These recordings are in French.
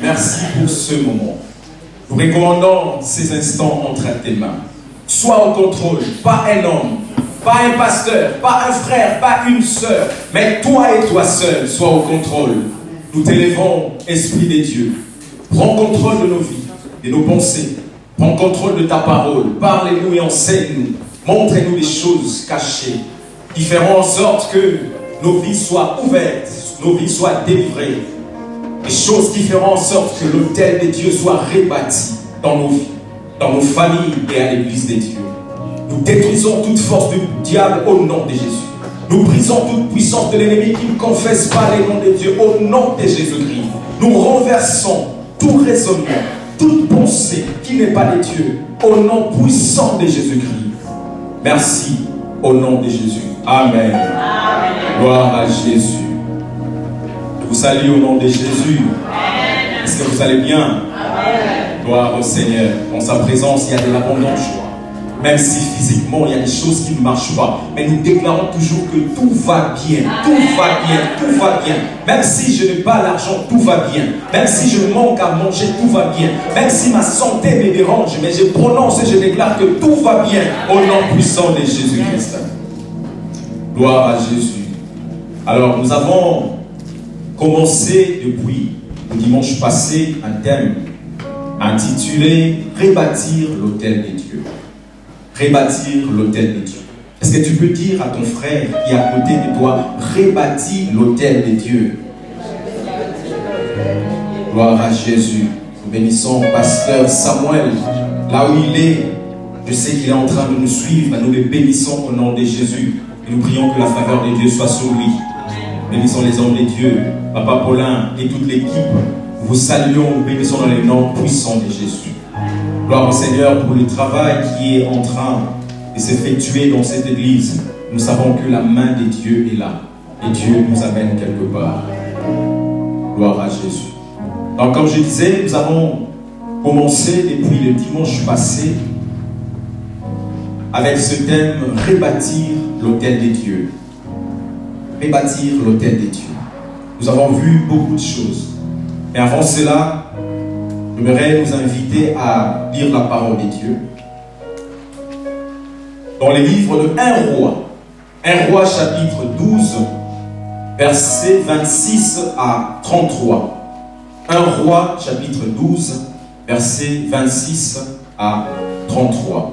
Merci pour ce moment. Nous recommandons ces instants entre tes mains. Sois au contrôle, pas un homme, pas un pasteur, pas un frère, pas une sœur, mais toi et toi seul, sois au contrôle. Nous t'élèvons, Esprit de Dieu. Prends contrôle de nos vies, de nos pensées. Prends contrôle de ta parole. Parle-nous et enseigne-nous. Montre-nous des choses cachées qui feront en sorte que nos vies soient ouvertes, nos vies soient délivrées. Des choses qui feront en sorte que l'autel de Dieu soit rebâti dans nos vies, dans nos familles et à l'église de Dieu. Nous détruisons toute force du diable au nom de Jésus. Nous brisons toute puissance de l'ennemi qui ne confesse pas les noms de Dieu au nom de Jésus-Christ. Nous renversons tout raisonnement, toute pensée qui n'est pas de Dieu au nom puissant de Jésus-Christ. Merci au nom de Jésus. Amen. Amen. Gloire à Jésus. Je vous salue au nom de Jésus. Amen. Est-ce que vous allez bien? Amen. Gloire au Seigneur. En sa présence, il y a de l'abondance joie. Même si physiquement, il y a des choses qui ne marchent pas. Mais nous déclarons toujours que tout va bien. Tout va bien. Tout va bien. Même si je n'ai pas l'argent, tout va bien. Même si je manque à manger, tout va bien. Même si ma santé me dérange, mais je prononce et je déclare que tout va bien au nom puissant de Jésus-Christ. Gloire à Jésus. Alors, nous avons commencé depuis le dimanche passé un thème intitulé « Rebâtir l'autel de Dieu ». Rebâtir l'autel de Dieu. Est-ce que tu peux dire à ton frère qui est à côté de toi, rebâtis l'autel de Dieu? Gloire à Jésus. Nous bénissons Pasteur Samuel, là où il est. Je sais qu'il est en train de nous suivre. Nous le bénissons au nom de Jésus. Et nous prions que la faveur de Dieu soit sur lui. Bénissons les hommes de Dieu, Papa Paulin et toute l'équipe. Nous vous saluons, nous bénissons dans les noms puissants de Jésus. Gloire au Seigneur pour le travail qui est en train de s'effectuer dans cette église. Nous savons que la main de Dieu est là. Et Dieu nous amène quelque part. Gloire à Jésus. Donc comme je disais, nous avons commencé depuis le dimanche passé avec ce thème « Rebâtir l'autel de Dieu ». Rebâtir l'autel de Dieu. Nous avons vu beaucoup de choses. Mais avant cela, j'aimerais nous inviter à lire la parole de Dieu. Dans le livre de 1 Roi chapitre 12, versets 26 à 33. 1 Roi chapitre 12, versets 26 à 33.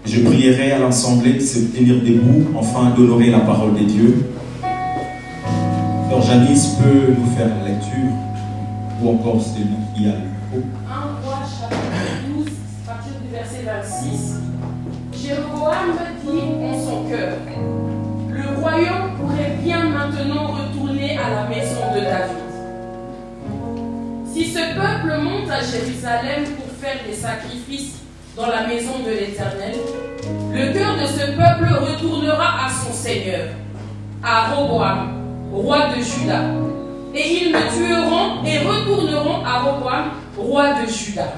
Je prierai à l'Assemblée de se tenir debout afin d'honorer la parole de Dieu. Alors Janice peut nous faire la lecture, ou encore celui qui a le micro. 1 Roi chapitre 12, à partir du verset 26. Jéroboam dit en son cœur, le royaume pourrait bien maintenant retourner à la maison de David. Si ce peuple monte à Jérusalem pour faire des sacrifices dans la maison de l'Éternel, le cœur de ce peuple retournera à son Seigneur, à Roboam, roi de Juda. Et ils me tueront et retourneront à Roboam, roi de Juda.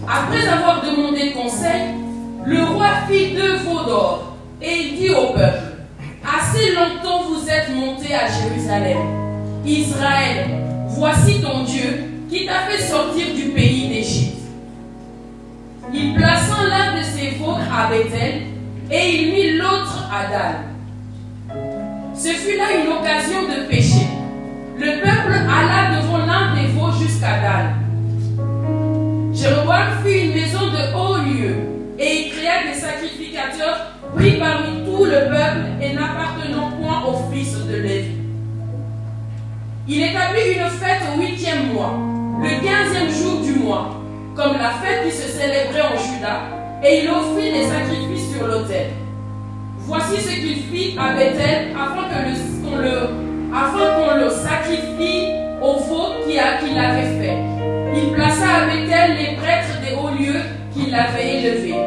Après avoir demandé conseil, le roi fit 2 veaux d'or et il dit au peuple, assez longtemps vous êtes montés à Jérusalem. Israël, voici ton Dieu qui t'a fait sortir du pays d'Égypte. Il plaça l'un de ses veaux à Bethel et il mit l'autre à Dan. Ce fut là une occasion de péché. Le peuple alla devant l'un des veaux jusqu'à Dan. Jéroboam fit une maison de haut lieu et il créa des sacrificateurs pris parmi tout le peuple et n'appartenant point aux fils de Lévi. Il établit une fête au 8e mois, le 15e jour du mois, comme la fête qui se célébrait en Juda, et il offrit des sacrifices sur l'autel. Voici ce qu'il fit à Bethel afin qu'on le sacrifie au veau qu'il avait fait. Il plaça à Bethel les prêtres des hauts lieux qu'il avait élevés.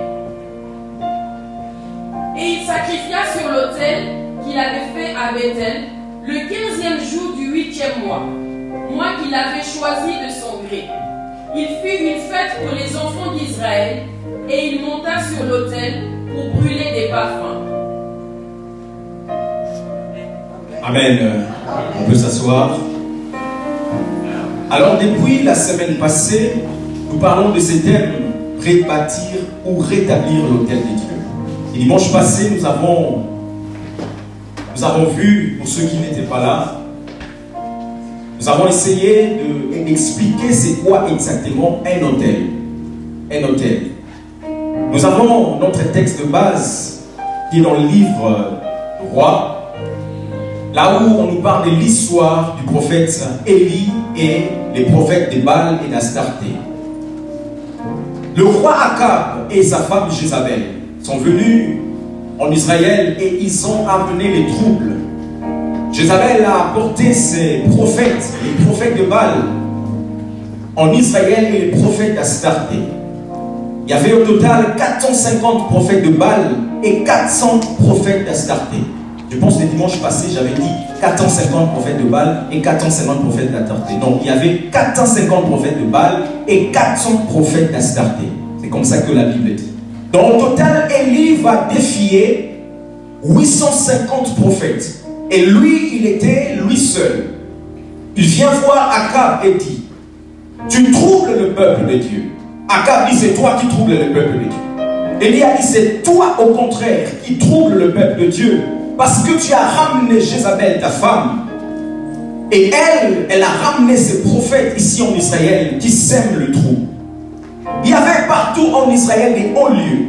Et il sacrifia sur l'autel qu'il avait fait à Bethel le 15e jour du 8e mois qu'il avait choisi de son gré. Il fit une fête pour les enfants d'Israël et il monta sur l'autel pour brûler des parfums. Amen. On peut s'asseoir. Alors depuis la semaine passée, nous parlons de ces thèmes, rebâtir ou rétablir l'autel de Dieu. Et dimanche passé, nous avons vu, pour ceux qui n'étaient pas là, nous avons essayé d'expliquer c'est quoi exactement un autel. Un autel. Nous avons notre texte de base qui est dans le livre Roi, là où on nous parle de l'histoire du prophète Élie et les prophètes de Baal et d'Astarté. Le roi Akab et sa femme Jézabel sont venus en Israël et ils ont amené les troubles. Jézabel a apporté ses prophètes, les prophètes de Baal, en Israël et les prophètes d'Astarté. Il y avait au total 450 prophètes de Baal et 400 prophètes d'Astarté. Je pense que le dimanche passé, j'avais dit 450 prophètes de Baal et 450 prophètes d'Astarté. Donc, il y avait 450 prophètes de Baal et 400 prophètes d'Astarté. C'est comme ça que la Bible dit. Donc, au total, Élie va défier 850 prophètes. Et lui, il était lui seul. Il vient voir Akab et dit, tu troubles le peuple de Dieu. Akab dit, c'est toi qui troubles le peuple de Dieu. Élie a dit, c'est toi au contraire qui troubles le peuple de Dieu. Parce que tu as ramené Jézabel, ta femme. Et elle a ramené ses prophètes ici en Israël qui sèment le trouble. Il y avait partout en Israël des hauts lieux.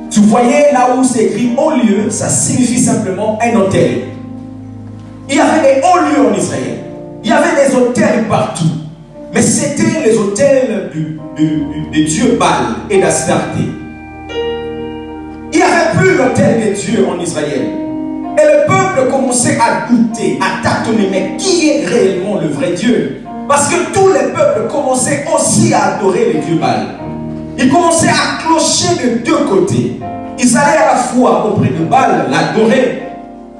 Tu voyais là où c'est écrit haut lieu, ça signifie simplement un autel. Il y avait des hauts lieux en Israël. Il y avait des autels partout. Mais c'était les autels de Dieu Baal et d'Astarté. Il n'y avait plus l'autel de Dieu en Israël. Et le peuple commençait à douter, à tâtonner. Mais qui est réellement le vrai Dieu? Parce que tous les peuples commençaient aussi à adorer les dieux Baal. Ils commençaient à clocher de deux côtés. Ils allaient à la fois auprès de Baal, l'adorer,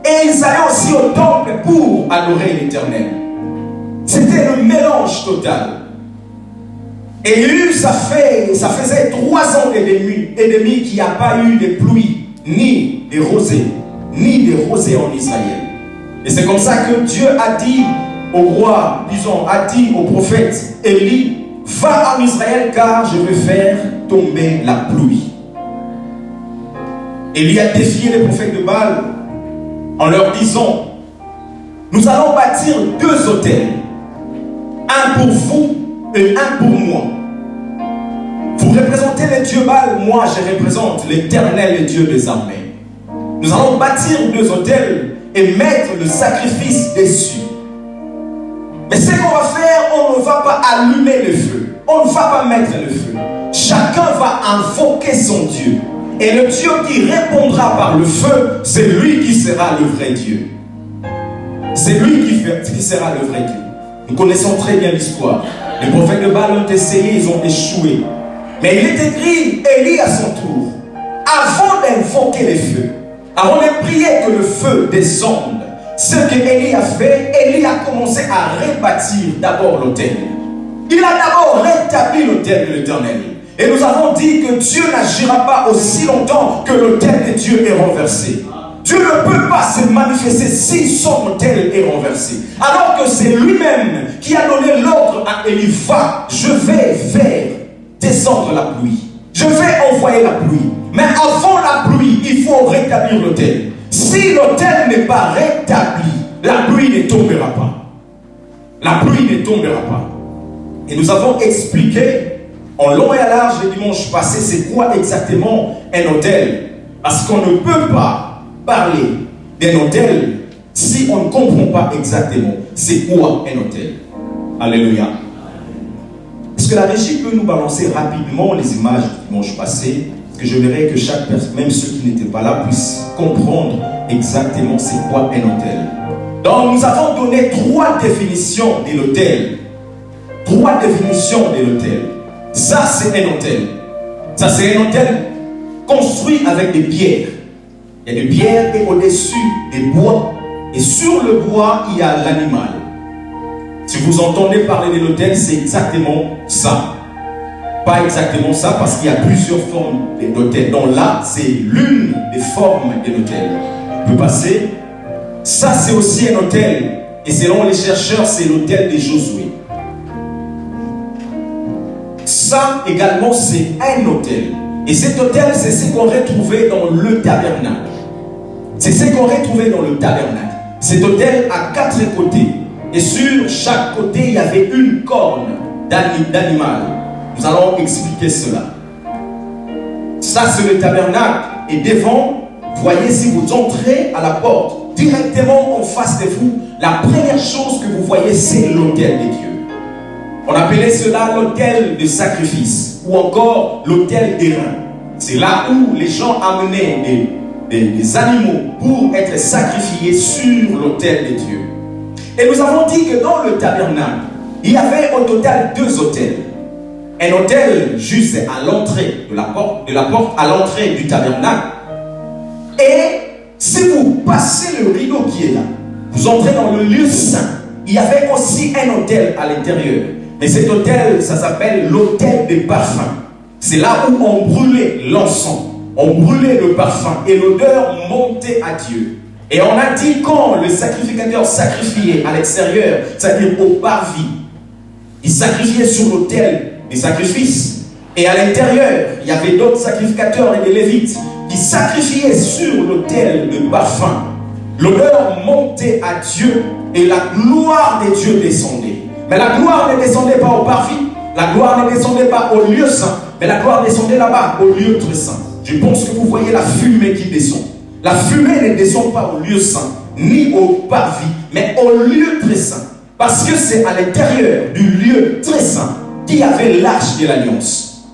et ils allaient aussi au temple pour adorer l'Éternel. C'était le mélange total. Et ça faisait 3 ans et demi qu'il n'y a pas eu de pluie, ni de rosée en Israël. Et c'est comme ça que Dieu a dit au roi, a dit au prophète Élie, va en Israël car je vais faire tomber la pluie. Élie a défié les prophètes de Baal en leur disant, nous allons bâtir 2 autels, un pour vous et un pour moi. Vous représentez les dieux Baal, moi je représente l'Éternel, le Dieu des armées. Nous allons bâtir 2 autels et mettre le sacrifice dessus. Mais ce qu'on va faire, on ne va pas allumer le feu. On ne va pas mettre le feu. Chacun va invoquer son Dieu. Et le Dieu qui répondra par le feu, c'est lui qui sera le vrai Dieu. C'est lui qui sera le vrai Dieu. Nous connaissons très bien l'histoire. Les prophètes de Baal ont essayé, ils ont échoué. Mais il est écrit, Élie à son tour, avant d'invoquer les feux, avant de prier que le feu descende, ce que Élie a fait, Élie a commencé à rebâtir d'abord l'autel. Il a d'abord rétabli l'autel de l'Éternel. Et nous avons dit que Dieu n'agira pas aussi longtemps que l'autel de Dieu est renversé. Dieu ne peut pas se manifester si son autel est renversé. Alors que c'est lui-même qui a donné l'ordre à Élie, va, je vais faire descendre la pluie. Je vais envoyer la pluie. Mais avant la pluie, il faut rétablir l'autel. Si l'autel n'est pas rétabli, la pluie ne tombera pas. La pluie ne tombera pas. Et nous avons expliqué en long et à large le dimanche passé c'est quoi exactement un autel. Parce qu'on ne peut pas parler d'un autel si on ne comprend pas exactement c'est quoi un autel. Alléluia. Est-ce que la régie peut nous balancer rapidement les images du dimanche passé? Parce que je verrai que chaque personne, même ceux qui n'étaient pas là, puissent comprendre exactement c'est quoi un autel. Donc nous avons donné 3 définitions de l'autel. 3 définitions de l'autel. Ça c'est un autel. Ça c'est un autel construit avec des pierres. Il y a des pierres et au-dessus des bois. Et sur le bois, il y a l'animal. Si vous entendez parler de l'autel, c'est exactement ça. Pas exactement ça, parce qu'il y a plusieurs formes d'autel. Donc là, c'est l'une des formes de l'autel. On peut passer. Ça, c'est aussi un autel. Et selon les chercheurs, c'est l'autel de Josué. Ça également, c'est un autel. Et cet autel, c'est ce qu'on retrouvait dans le tabernacle. C'est ce qu'on retrouvait dans le tabernacle. Cet autel a 4 côtés. Et sur chaque côté, il y avait une corne d'animal. Nous allons expliquer cela. Ça, c'est le tabernacle. Et devant, voyez, si vous entrez à la porte, directement en face de vous, la première chose que vous voyez, c'est l'autel de Dieu. On appelait cela l'autel de sacrifice ou encore l'autel des reins. C'est là où les gens amenaient des animaux pour être sacrifiés sur l'autel de Dieu. Et nous avons dit que dans le tabernacle, il y avait au total 2 autels. Un autel juste à l'entrée de la porte à l'entrée du tabernacle. Et si vous passez le rideau qui est là, vous entrez dans le lieu saint. Il y avait aussi un autel à l'intérieur. Mais cet autel, ça s'appelle l'autel des parfums. C'est là où on brûlait l'encens. On brûlait le parfum et l'odeur montait à Dieu. Et on a dit quand le sacrificateur sacrifiait à l'extérieur, c'est-à-dire au parvis, il sacrifiait sur l'autel des sacrifices. Et à l'intérieur, il y avait d'autres sacrificateurs et des lévites qui sacrifiaient sur l'autel de parfum. L'odeur montait à Dieu et la gloire de Dieu descendait. Mais la gloire ne descendait pas au parvis, la gloire ne descendait pas au lieu saint, mais la gloire descendait là-bas, au lieu très saint. Je pense que vous voyez la fumée qui descend. La fumée ne descend pas au lieu saint, ni au parvis, mais au lieu très saint. Parce que c'est à l'intérieur du lieu très saint qu'il y avait l'arche de l'alliance.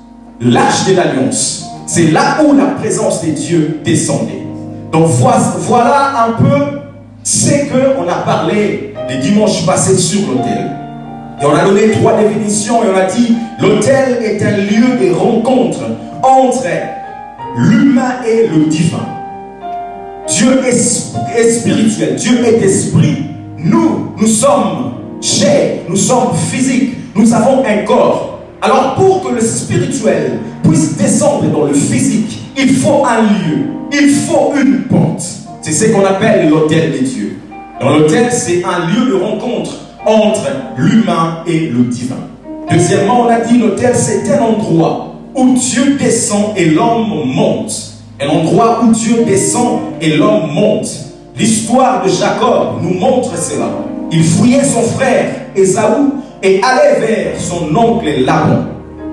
L'arche de l'alliance, c'est là où la présence de Dieu descendait. Donc voilà un peu ce qu'on a parlé les dimanches passés sur l'autel. Et on a donné 3 définitions et on a dit l'autel est un lieu de rencontre entre l'humain et le divin. Dieu est spirituel, Dieu est esprit. Nous sommes chair, nous sommes physiques, nous avons un corps. Alors pour que le spirituel puisse descendre dans le physique, il faut un lieu, il faut une porte. C'est ce qu'on appelle l'autel de Dieu. Dans l'autel, c'est un lieu de rencontre entre l'humain et le divin. Deuxièmement, on a dit l'autel, c'est un endroit où Dieu descend et l'homme monte. Un endroit où Dieu descend et l'homme monte. L'histoire de Jacob nous montre cela. Il fouillait son frère Ésaü et allait vers son oncle Laban.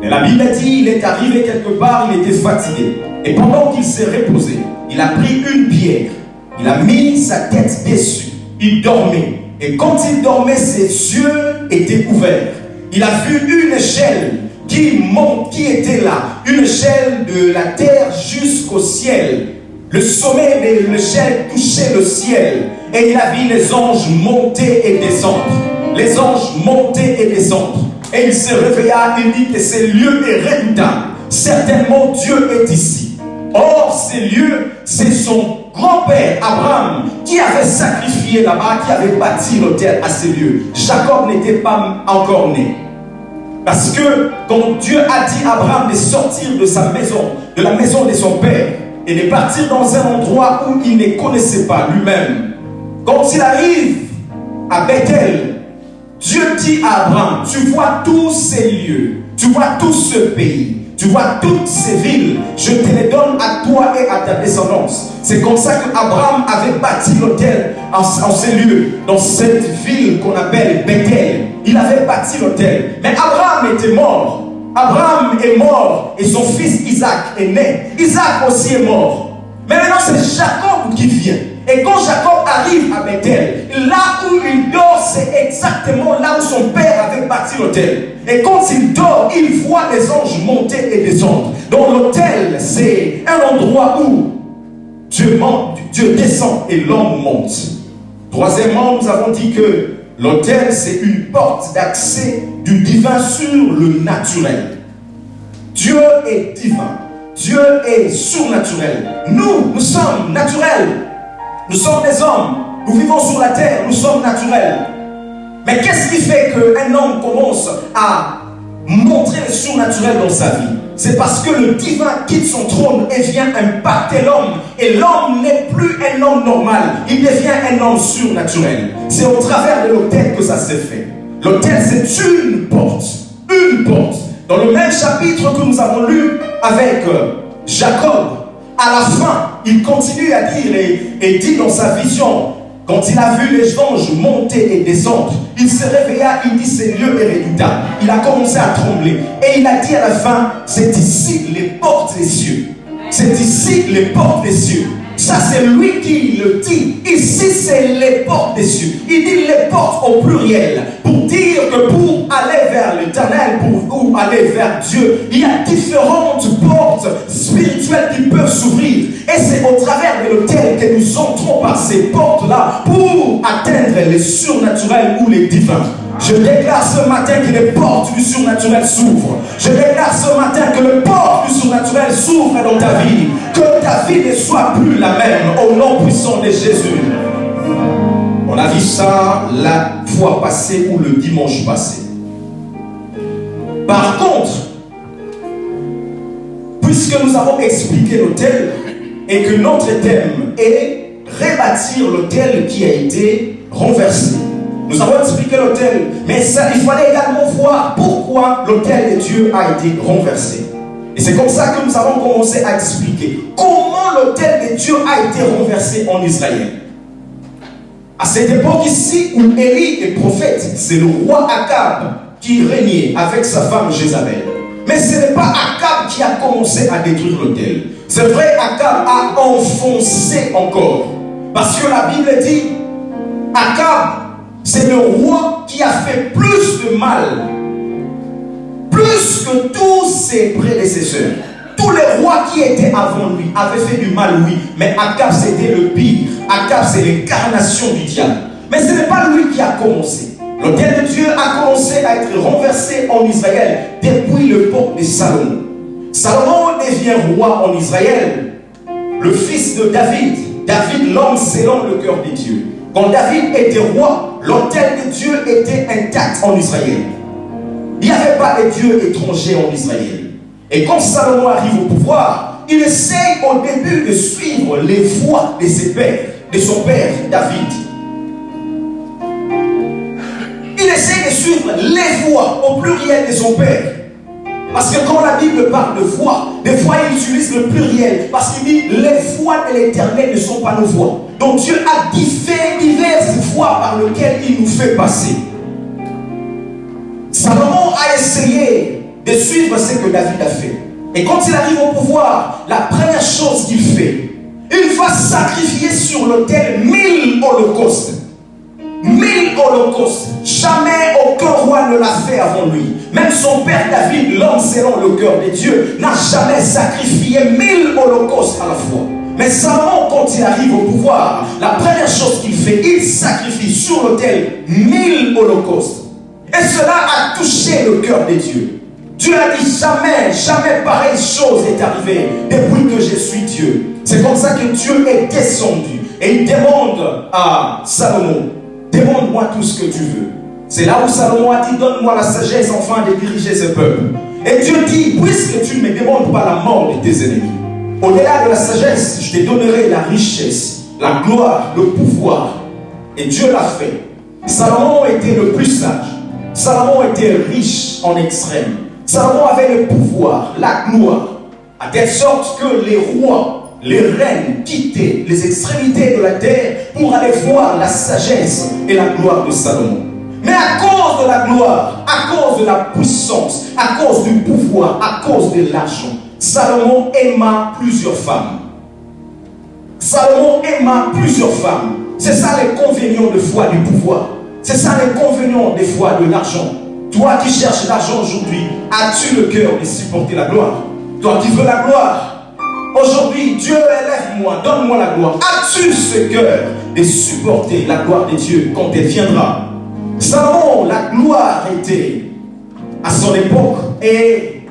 Et la Bible dit, il est arrivé quelque part, il était fatigué. Et pendant qu'il s'est reposé, il a pris une pierre, il a mis sa tête dessus, il dormait. Et quand il dormait, ses yeux étaient ouverts. Il a vu une échelle qui était là, une échelle de la terre jusqu'au ciel. Le sommet de l'échelle touchait le ciel. Et il a vu les anges monter et descendre. Les anges monter et descendre. Et il se réveilla, il dit que ce lieu est redoutable. Certainement Dieu est ici. Or, ces lieux, c'est son grand-père Abraham qui avait sacrifié là-bas, qui avait bâti l'autel à ces lieux. Jacob n'était pas encore né. Parce que quand Dieu a dit à Abraham de sortir de sa maison, de la maison de son père, et de partir dans un endroit où il ne connaissait pas lui-même, quand il arrive à Bethel, Dieu dit à Abraham, tu vois tous ces lieux, tu vois tout ce pays, tu vois toutes ces villes, je te les donne à toi et à ta descendance. C'est comme ça qu'Abraham avait bâti l'autel en ces lieux, dans cette ville qu'on appelle Bethel. Il avait bâti l'autel. Mais Abraham était mort. Abraham est mort et son fils Isaac est né. Isaac aussi est mort. Mais maintenant c'est Jacob qui vient. Et quand Jacob arrive à Bethel, là où il dort, c'est exactement là où son père avait bâti l'autel. Et quand il dort, il voit les anges monter et descendre. Donc l'autel, c'est un endroit où Dieu descend et l'homme monte. Troisièmement, nous avons dit que l'autel, c'est une porte d'accès du divin sur le naturel. Dieu est divin. Dieu est surnaturel. Nous sommes naturels. Nous sommes des hommes. Nous vivons sur la terre. Nous sommes naturels. Mais qu'est-ce qui fait qu'un homme commence à montrer le surnaturel dans sa vie. C'est parce que le divin quitte son trône et vient impacter l'homme. Et l'homme n'est plus un homme normal, il devient un homme surnaturel. C'est au travers de l'autel que ça s'est fait. L'autel, c'est une porte. Une porte. Dans le même chapitre que nous avons lu avec Jacob, à la fin, il continue à dire et dit dans sa vision, quand il a vu les anges monter et descendre, il se réveilla, il dit ces lieux est redoutable. Il a commencé à trembler. Et il a dit à la fin, c'est ici les portes des cieux. C'est ici les portes des cieux. Ça c'est lui qui le dit. Ici c'est les portes des cieux. Il dit les portes au pluriel. Pour dire que pour aller vers l'éternel, pour aller vers Dieu, il y a différentes portes spirituelles qui peuvent s'ouvrir. Et c'est au travers de l'autel que nous entrons par ces portes-là pour atteindre les surnaturels ou les divins. Je déclare ce matin que les portes du surnaturel s'ouvrent. Je déclare ce matin que les portes du surnaturel s'ouvrent dans ta vie. Que ta vie ne soit plus la même au nom puissant de Jésus. On a vu ça la fois passée ou le dimanche passé. Par contre, puisque nous avons expliqué l'autel et que notre thème est rebâtir l'autel qui a été renversé. Nous avons expliqué l'autel, mais ça, il fallait également voir pourquoi l'autel de Dieu a été renversé. Et c'est comme ça que nous avons commencé à expliquer comment l'autel de Dieu a été renversé en Israël. À cette époque ici où Élie est prophète, c'est le roi Akab qui régnait avec sa femme Jézabel. Mais ce n'est pas Akab qui a commencé à détruire l'autel. C'est vrai, Akab a enfoncé encore. Parce que la Bible dit, Akab, c'est le roi qui a fait plus de mal, plus que tous ses prédécesseurs. Tous les rois qui étaient avant lui avaient fait du mal, oui, mais Akab c'était le pire. Akab c'est l'incarnation du diable. Mais ce n'est pas lui qui a commencé. L'autel de Dieu a commencé à être renversé en Israël depuis l'époque de Salomon. Salomon devient roi en Israël, le fils de David. David, l'homme selon le cœur de Dieu. Quand David était roi, l'autel de Dieu était intact en Israël. Il n'y avait pas de dieu étranger en Israël. Et quand Salomon arrive au pouvoir, il essaye au début de suivre les voies de ses pères, de son père David. Il essaye de suivre les voies au pluriel de son père. Parce que quand la Bible parle de voies, des fois il utilise le pluriel. Parce qu'il dit les voies de l'Éternel ne sont pas nos voies. Donc Dieu a diverses voies par lesquelles il nous fait passer. Salomon a essayé de suivre ce que David a fait. Et quand il arrive au pouvoir, la première chose qu'il fait, il va sacrifier sur l'autel 1000 holocaustes. 1000 holocaustes. Jamais aucun roi ne l'a fait avant lui. Même son père David, l'homme selon le cœur de Dieu, n'a jamais sacrifié 1000 holocaustes à la fois. Mais Salomon, quand il arrive au pouvoir, la première chose qu'il fait, il sacrifie sur l'autel 1000 holocaustes. Et cela a touché le cœur de Dieu. Dieu a dit jamais pareille chose est arrivée depuis que je suis Dieu. C'est comme ça que Dieu est descendu. Et il demande à Salomon, demande-moi tout ce que tu veux. C'est là où Salomon a dit, donne-moi la sagesse afin de diriger ce peuple. Et Dieu dit, puisque tu ne me demandes pas la mort de tes ennemis, au-delà de la sagesse, je te donnerai la richesse, la gloire, le pouvoir. Et Dieu l'a fait. Salomon était le plus sage. Salomon était riche en extrême. Salomon avait le pouvoir, la gloire, à telle sorte que les rois, les reines quittaient les extrémités de la terre pour aller voir la sagesse et la gloire de Salomon. Mais à cause de la gloire, à cause de la puissance, à cause du pouvoir, à cause de l'argent, Salomon aima plusieurs femmes. Salomon aima plusieurs femmes. C'est ça l'inconvénient des fois du pouvoir. C'est ça l'inconvénient des fois de l'argent. Toi qui cherches l'argent aujourd'hui, as-tu le cœur de supporter la gloire? Toi qui veux la gloire, aujourd'hui, Dieu élève-moi, donne-moi la gloire. As-tu ce cœur de supporter la gloire de Dieu quand elle viendra? Salomon, la gloire était à son époque et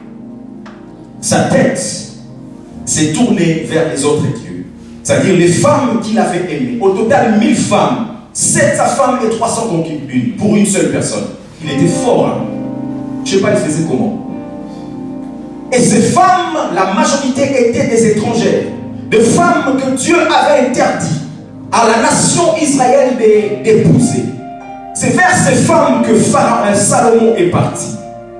sa tête s'est tournée vers les autres dieux. C'est-à-dire les femmes qu'il avait aimées. Au total, 1000 femmes. 7 sa femme et 300 concubines pour une seule personne. Il était fort. Hein? Je ne sais pas, ils faisaient comment. Et ces femmes, la majorité étaient des étrangères, des femmes que Dieu avait interdit à la nation Israël d'épouser. C'est vers ces femmes que Salomon est parti.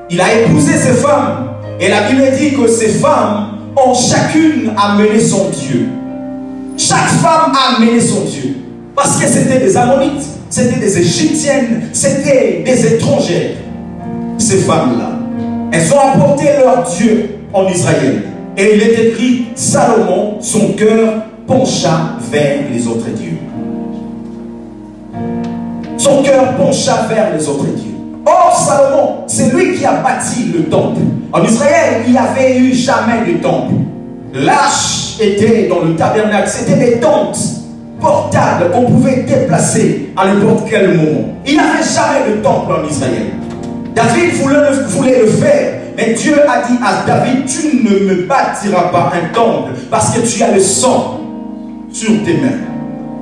Il a épousé ces femmes. Et la Bible dit que ces femmes ont chacune amené son Dieu. Chaque femme a amené son Dieu. Parce que c'était des Ammonites, c'était des Égyptiennes, c'était des étrangères. Ces femmes-là, elles ont apporté leur Dieu en Israël. Et il est écrit, Salomon, son cœur pencha vers les autres dieux. Son cœur pencha vers les autres dieux. Or, Salomon, c'est lui qui a bâti le temple. En Israël, il n'y avait eu jamais de temple. L'arche était dans le tabernacle. C'était des tentes portables qu'on pouvait déplacer à n'importe quel moment. Il n'y avait jamais de temple en Israël. David voulait le faire. Mais Dieu a dit à David, tu ne me bâtiras pas un temple parce que tu as le sang sur tes mains.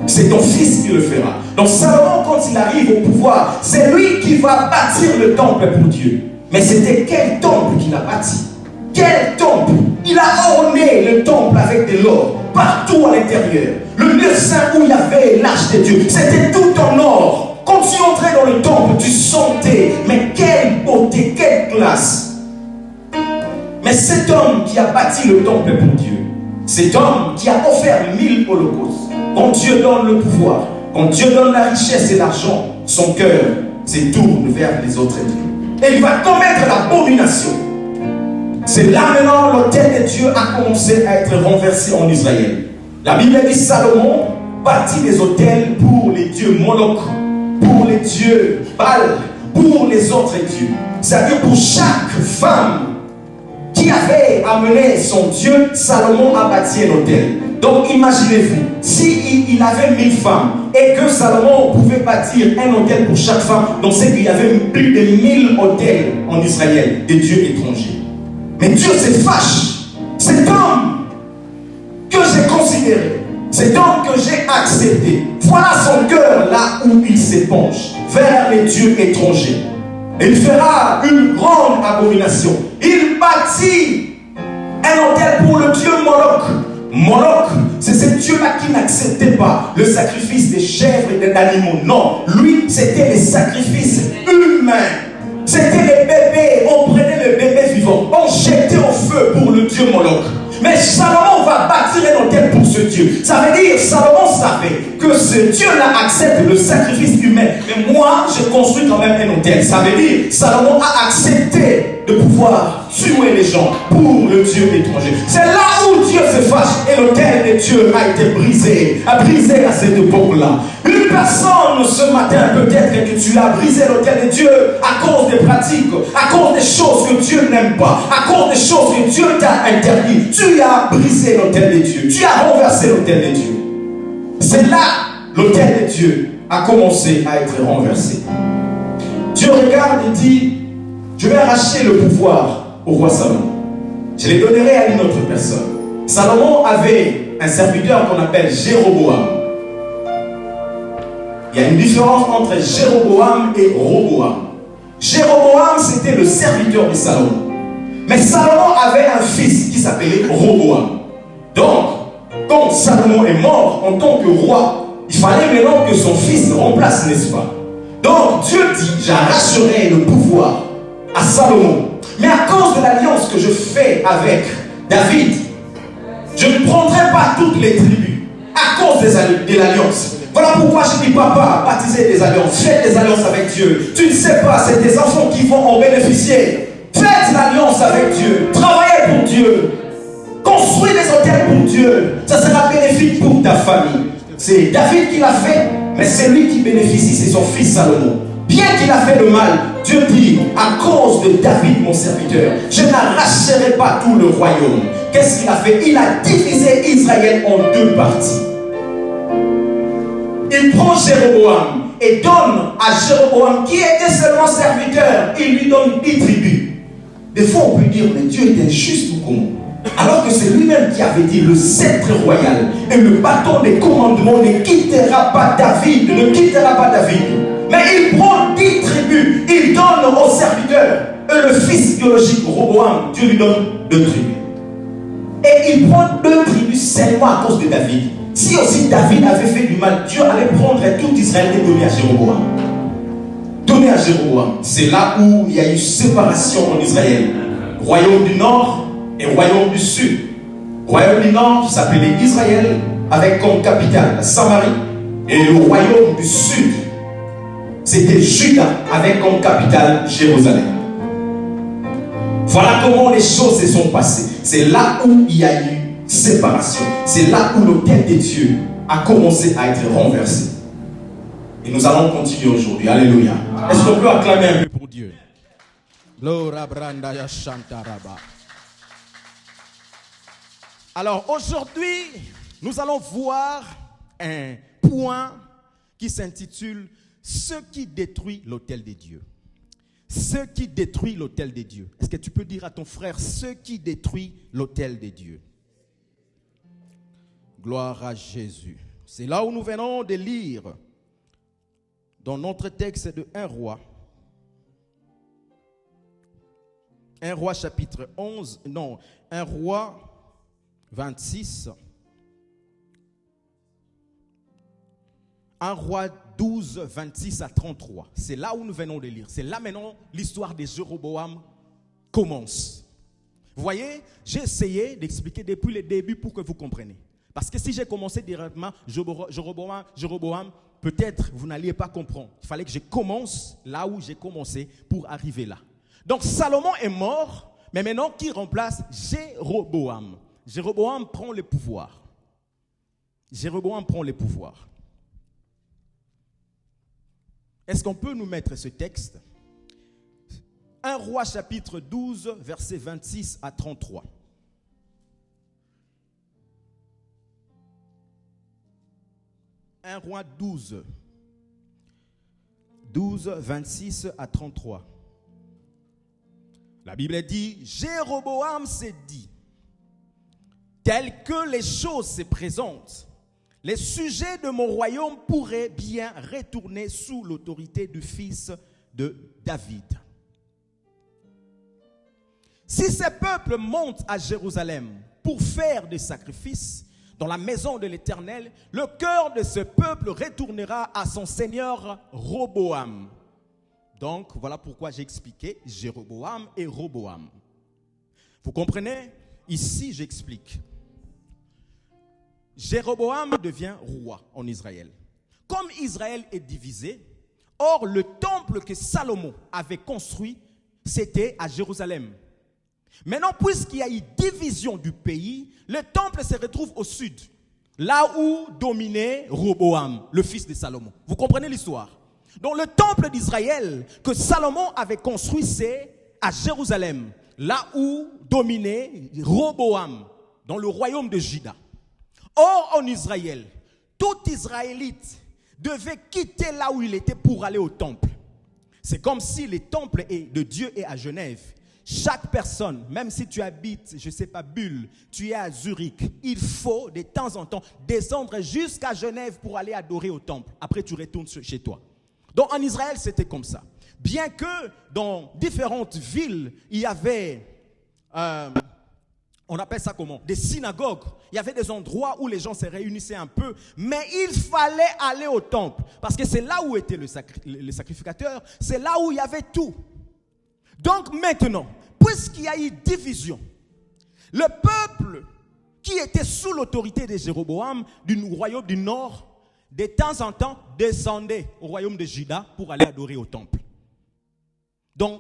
C'est ton fils qui le fera. Donc Salomon, quand il arrive au pouvoir, c'est lui qui va bâtir le temple pour Dieu. Mais c'était quel temple qu'il a bâti? Quel temple? Il a orné le temple avec de l'or partout à l'intérieur. Le lieu saint où il y avait l'arche de Dieu, c'était tout en or. Quand tu entrais dans le temple, tu sentais, mais quelle beauté, quelle classe. Mais cet homme qui a bâti le temple pour Dieu, cet homme qui a offert 1000 holocaustes, quand Dieu donne le pouvoir, quand Dieu donne la richesse et l'argent, son cœur se tourne vers les autres dieux. Et il va commettre l'abomination. C'est là maintenant l'autel de Dieu a commencé à être renversé en Israël. La Bible dit Salomon bâtit des autels pour les dieux Moloch, pour les dieux Baal, pour les autres dieux. C'est-à-dire pour chaque femme qui avait amené son Dieu, Salomon a bâti un autel. Donc imaginez-vous, s'il avait 1000 femmes et que Salomon pouvait bâtir un autel pour chaque femme, donc c'est qu'il y avait plus de 1000 autels en Israël, des dieux étrangers. Mais Dieu se fâche. Cet homme que j'ai considéré, cet homme que j'ai accepté, voilà son cœur là où il s'épanche, vers les dieux étrangers. Et il fera une grande abomination. Il bâtit un autel pour le dieu Moloch. Moloch, c'est ce Dieu-là qui n'acceptait pas le sacrifice des chèvres et des animaux. Non, lui, c'était les sacrifices humains. C'était les bébés. On prenait le bébé vivant, on jetait au feu pour le dieu Moloch. Mais Salomon va bâtir un autel pour ce Dieu. Ça veut dire, Salomon savait que ce Dieu-là accepte le sacrifice humain. Mais moi, je construis quand même un autel. Ça veut dire, Salomon a accepté de pouvoir tuer les gens pour le Dieu étranger. C'est là où Dieu se fâche et l'autel de Dieu a été brisé. A brisé à cette époque-là. Une personne ce matin, peut-être que tu as brisé l'autel de Dieu à cause des pratiques, à cause des choses que Dieu n'aime pas, à cause des choses que Dieu t'a interdites. Tu as brisé l'autel de Dieu. Tu as renversé l'autel de Dieu. C'est là l'autel de Dieu a commencé à être renversé. Dieu regarde et dit, je vais arracher le pouvoir au roi Salomon. Je les donnerai à une autre personne. Salomon avait un serviteur qu'on appelle Jéroboam. Il y a une différence entre Jéroboam et Roboam. Jéroboam, c'était le serviteur de Salomon. Mais Salomon avait un fils qui s'appelait Roboam. Donc, quand Salomon est mort en tant que roi, il fallait maintenant que son fils remplace, n'est-ce pas? Donc, Dieu dit, j'arracherai le pouvoir à Salomon. Mais à cause de l'alliance que je fais avec David, je ne prendrai pas toutes les tribus à cause de l'alliance. Voilà pourquoi je dis, papa, baptisez des alliances, faites des alliances avec Dieu. Tu ne sais pas, c'est tes enfants qui vont en bénéficier. Faites l'alliance avec Dieu, travaillez pour Dieu, construisez des hôtels pour Dieu. Ça sera bénéfique pour ta famille. C'est David qui l'a fait, mais c'est lui qui bénéficie, c'est son fils Salomon. Bien qu'il a fait le mal, Dieu dit, à cause de David, mon serviteur, je n'arracherai pas tout le royaume. Qu'est-ce qu'il a fait? Il a divisé Israël en deux parties. Il prend Jéroboam et donne à Jéroboam, qui était seulement serviteur, il lui donne 10 tribus. Des fois, on peut dire, mais Dieu est injuste ou comment? Alors que c'est lui-même qui avait dit, le sceptre royal et le bâton des commandements ne quittera pas David, ne quittera pas David. Mais il prend 10 tribus, il donne aux serviteurs. Eux le fils biologique, Roboam, Dieu lui donne 2 tribus. Et il prend 2 tribus seulement à cause de David. Si aussi David avait fait du mal, Dieu allait prendre tout Israël et donner à Jéroboam. Donner à Jéroboam. C'est là où il y a eu séparation en Israël. Royaume du Nord et royaume du Sud. Royaume du Nord s'appelait Israël avec comme capitale Samarie. Et le royaume du Sud, c'était Juda avec comme capitale Jérusalem. Voilà comment les choses se sont passées. C'est là où il y a eu séparation. C'est là où l'autel de Dieu a commencé à être renversé. Et nous allons continuer aujourd'hui. Alléluia. Est-ce qu'on peut acclamer un peu pour Dieu? Alors aujourd'hui, nous allons voir un point qui s'intitule « Ce qui détruit l'autel de Dieu ». Ce qui détruit l'autel de Dieu. Est-ce que tu peux dire à ton frère « Ce qui détruit l'autel de Dieu ». Gloire à Jésus. C'est là où nous venons de lire dans notre texte de 1 Roi. 1 Roi chapitre 11, non, 1 Roi 26. 1 Roi 12, 26 à 33. C'est là où nous venons de lire. C'est là maintenant l'histoire de Jéroboam commence. Vous voyez, j'ai essayé d'expliquer depuis le début pour que vous compreniez. Parce que si j'ai commencé directement, Jéroboam, peut-être vous n'alliez pas comprendre. Il fallait que je commence là où j'ai commencé pour arriver là. Donc Salomon est mort, mais maintenant qui remplace Jéroboam? Jéroboam prend le pouvoir. Jéroboam prend le pouvoir. Est-ce qu'on peut nous mettre ce texte? 1 Roi chapitre 12, versets 26 à 33. 1 Roi 12, 26 à 33. La Bible dit, Jéroboam s'est dit, tel que les choses se présentent, les sujets de mon royaume pourraient bien retourner sous l'autorité du fils de David. Si ces peuples montent à Jérusalem pour faire des sacrifices dans la maison de l'Éternel, le cœur de ce peuple retournera à son seigneur Roboam. Donc, voilà pourquoi j'ai expliqué Jéroboam et Roboam. Vous comprenez? Ici, j'explique. Jéroboam devient roi en Israël. Comme Israël est divisé, or le temple que Salomon avait construit, c'était à Jérusalem. Maintenant, puisqu'il y a eu division du pays, le temple se retrouve au sud, là où dominait Roboam, le fils de Salomon. Vous comprenez l'histoire? Donc le temple d'Israël que Salomon avait construit, c'est à Jérusalem, là où dominait Roboam, dans le royaume de Juda. Or, en Israël, tout Israélite devait quitter là où il était pour aller au temple. C'est comme si le temple de Dieu est à Genève. Chaque personne, même si tu habites, je ne sais pas, Bulle, tu es à Zurich, il faut de temps en temps descendre jusqu'à Genève pour aller adorer au temple. Après, tu retournes chez toi. Donc, en Israël, c'était comme ça. Bien que dans différentes villes, il y avait, on appelle ça comment? Des synagogues. Il y avait des endroits où les gens se réunissaient un peu, mais il fallait aller au temple. Parce que c'est là où était le sacrificateur, c'est là où il y avait tout. Donc maintenant, puisqu'il y a eu division, le peuple qui était sous l'autorité de Jéroboam, du royaume du nord, de temps en temps descendait au royaume de Juda pour aller adorer au temple. Donc,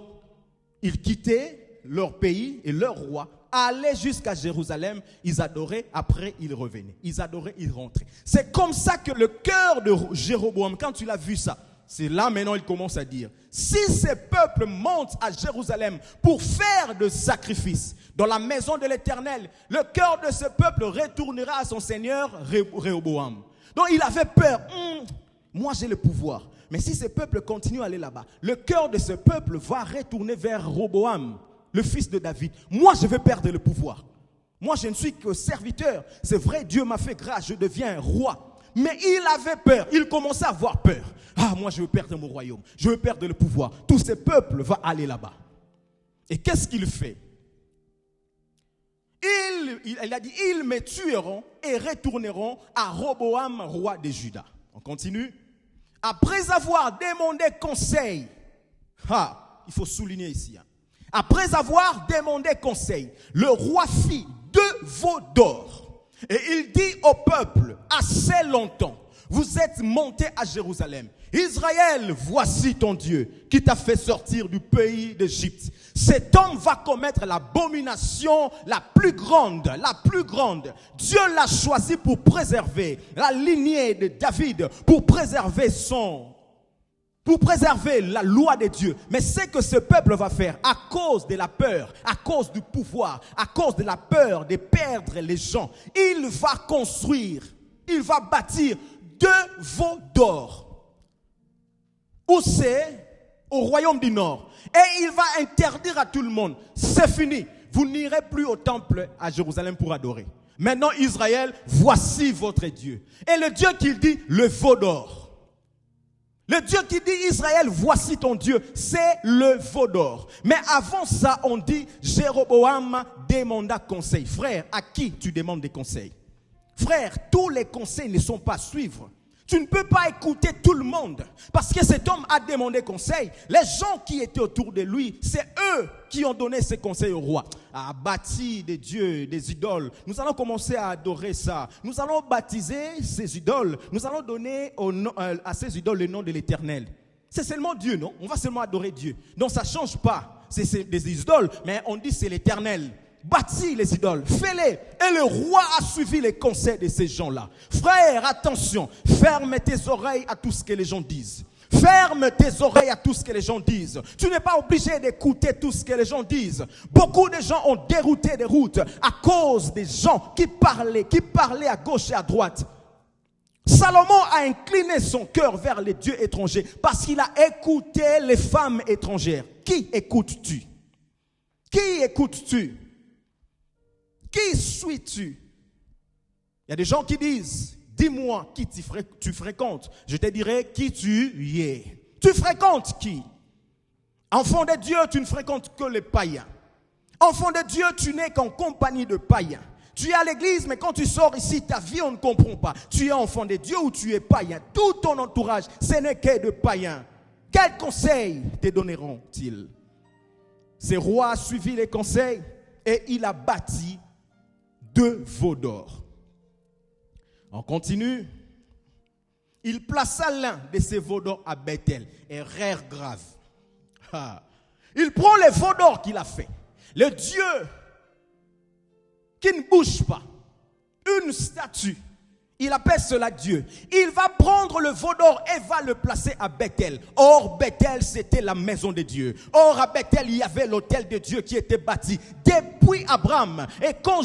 ils quittaient leur pays et leur roi, allaient jusqu'à Jérusalem, ils adoraient, après ils revenaient. Ils adoraient, ils rentraient. C'est comme ça que le cœur de Jéroboam, quand tu l'as vu ça, c'est là maintenant il commence à dire, si ces peuples montent à Jérusalem pour faire des sacrifices dans la maison de l'Éternel, le cœur de ce peuple retournera à son seigneur Réhoboam. Donc il avait peur, moi j'ai le pouvoir, mais si ces peuples continuent à aller là-bas, le cœur de ce peuple va retourner vers Roboam, le fils de David. Moi je vais perdre le pouvoir. Moi je ne suis que serviteur, c'est vrai, Dieu m'a fait grâce, je deviens roi. Mais il avait peur, il commençait à avoir peur. Ah, moi je veux perdre mon royaume, je veux perdre le pouvoir. Tous ces peuples vont aller là-bas. Et qu'est-ce qu'il fait? Il a dit, ils me tueront et retourneront à Roboam, roi de Juda. On continue. Après avoir demandé conseil, il faut souligner ici. Après avoir demandé conseil, le roi fit 2 veaux d'or. Et il dit au peuple, assez longtemps, vous êtes montés à Jérusalem. Israël, voici ton Dieu qui t'a fait sortir du pays d'Égypte. Cet homme va commettre l'abomination la plus grande. Dieu l'a choisi pour préserver la lignée de David, pour préserver la loi de Dieu. Mais c'est que ce peuple va faire à cause de la peur, à cause du pouvoir, à cause de la peur de perdre les gens. Il va construire, il va bâtir 2 veaux d'or. Où c'est? Au royaume du Nord. Et il va interdire à tout le monde, c'est fini, vous n'irez plus au temple à Jérusalem pour adorer. Maintenant Israël, voici votre Dieu. Et le Dieu qu'il dit, le veau d'or. Le Dieu qui dit Israël, voici ton Dieu, c'est le veau d'or. Mais avant ça, on dit, Jéroboam demanda conseil. Frère, à qui tu demandes des conseils? Frère, tous les conseils ne sont pas à suivre. Tu ne peux pas écouter tout le monde. Parce que cet homme a demandé conseil. Les gens qui étaient autour de lui, c'est eux qui ont donné ces conseils au roi. À bâtir des dieux, des idoles. Nous allons commencer à adorer ça. Nous allons baptiser ces idoles. Nous allons donner à ces idoles le nom de l'Éternel. C'est seulement Dieu, non? On va seulement adorer Dieu. Donc ça ne change pas. C'est des idoles, mais on dit c'est l'Éternel. Bâtis les idoles, fais-les. Et le roi a suivi les conseils de ces gens-là. Frère, attention, ferme tes oreilles à tout ce que les gens disent. Ferme tes oreilles à tout ce que les gens disent. Tu n'es pas obligé d'écouter tout ce que les gens disent. Beaucoup de gens ont dérouté des routes à cause des gens qui parlaient à gauche et à droite. Salomon a incliné son cœur vers les dieux étrangers parce qu'il a écouté les femmes étrangères. Qui écoutes-tu? Qui écoutes-tu? Qui suis-tu? Il y a des gens qui disent, dis-moi qui tu fréquentes. Je te dirai qui tu es. Tu fréquentes qui? Enfant de Dieu, tu ne fréquentes que les païens. Enfant de Dieu, tu n'es qu'en compagnie de païens. Tu es à l'église, mais quand tu sors ici, ta vie, on ne comprend pas. Tu es enfant de Dieu ou tu es païen. Tout ton entourage, ce n'est que de païens. Quels conseils te donneront-ils? Ce roi a suivi les conseils et il a bâti 2 veaux d'or. On continue. Il plaça l'un de ces veaux d'or à Bethel. Erreur grave. Il prend les veaux d'or qu'il a fait. Le Dieu qui ne bouge pas. Une statue. Il appelle cela Dieu. Il va prendre le veau d'or et va le placer à Bethel. Or, Bethel, c'était la maison de Dieu. Or, à Bethel, il y avait l'autel de Dieu qui était bâti depuis Abraham. Et quand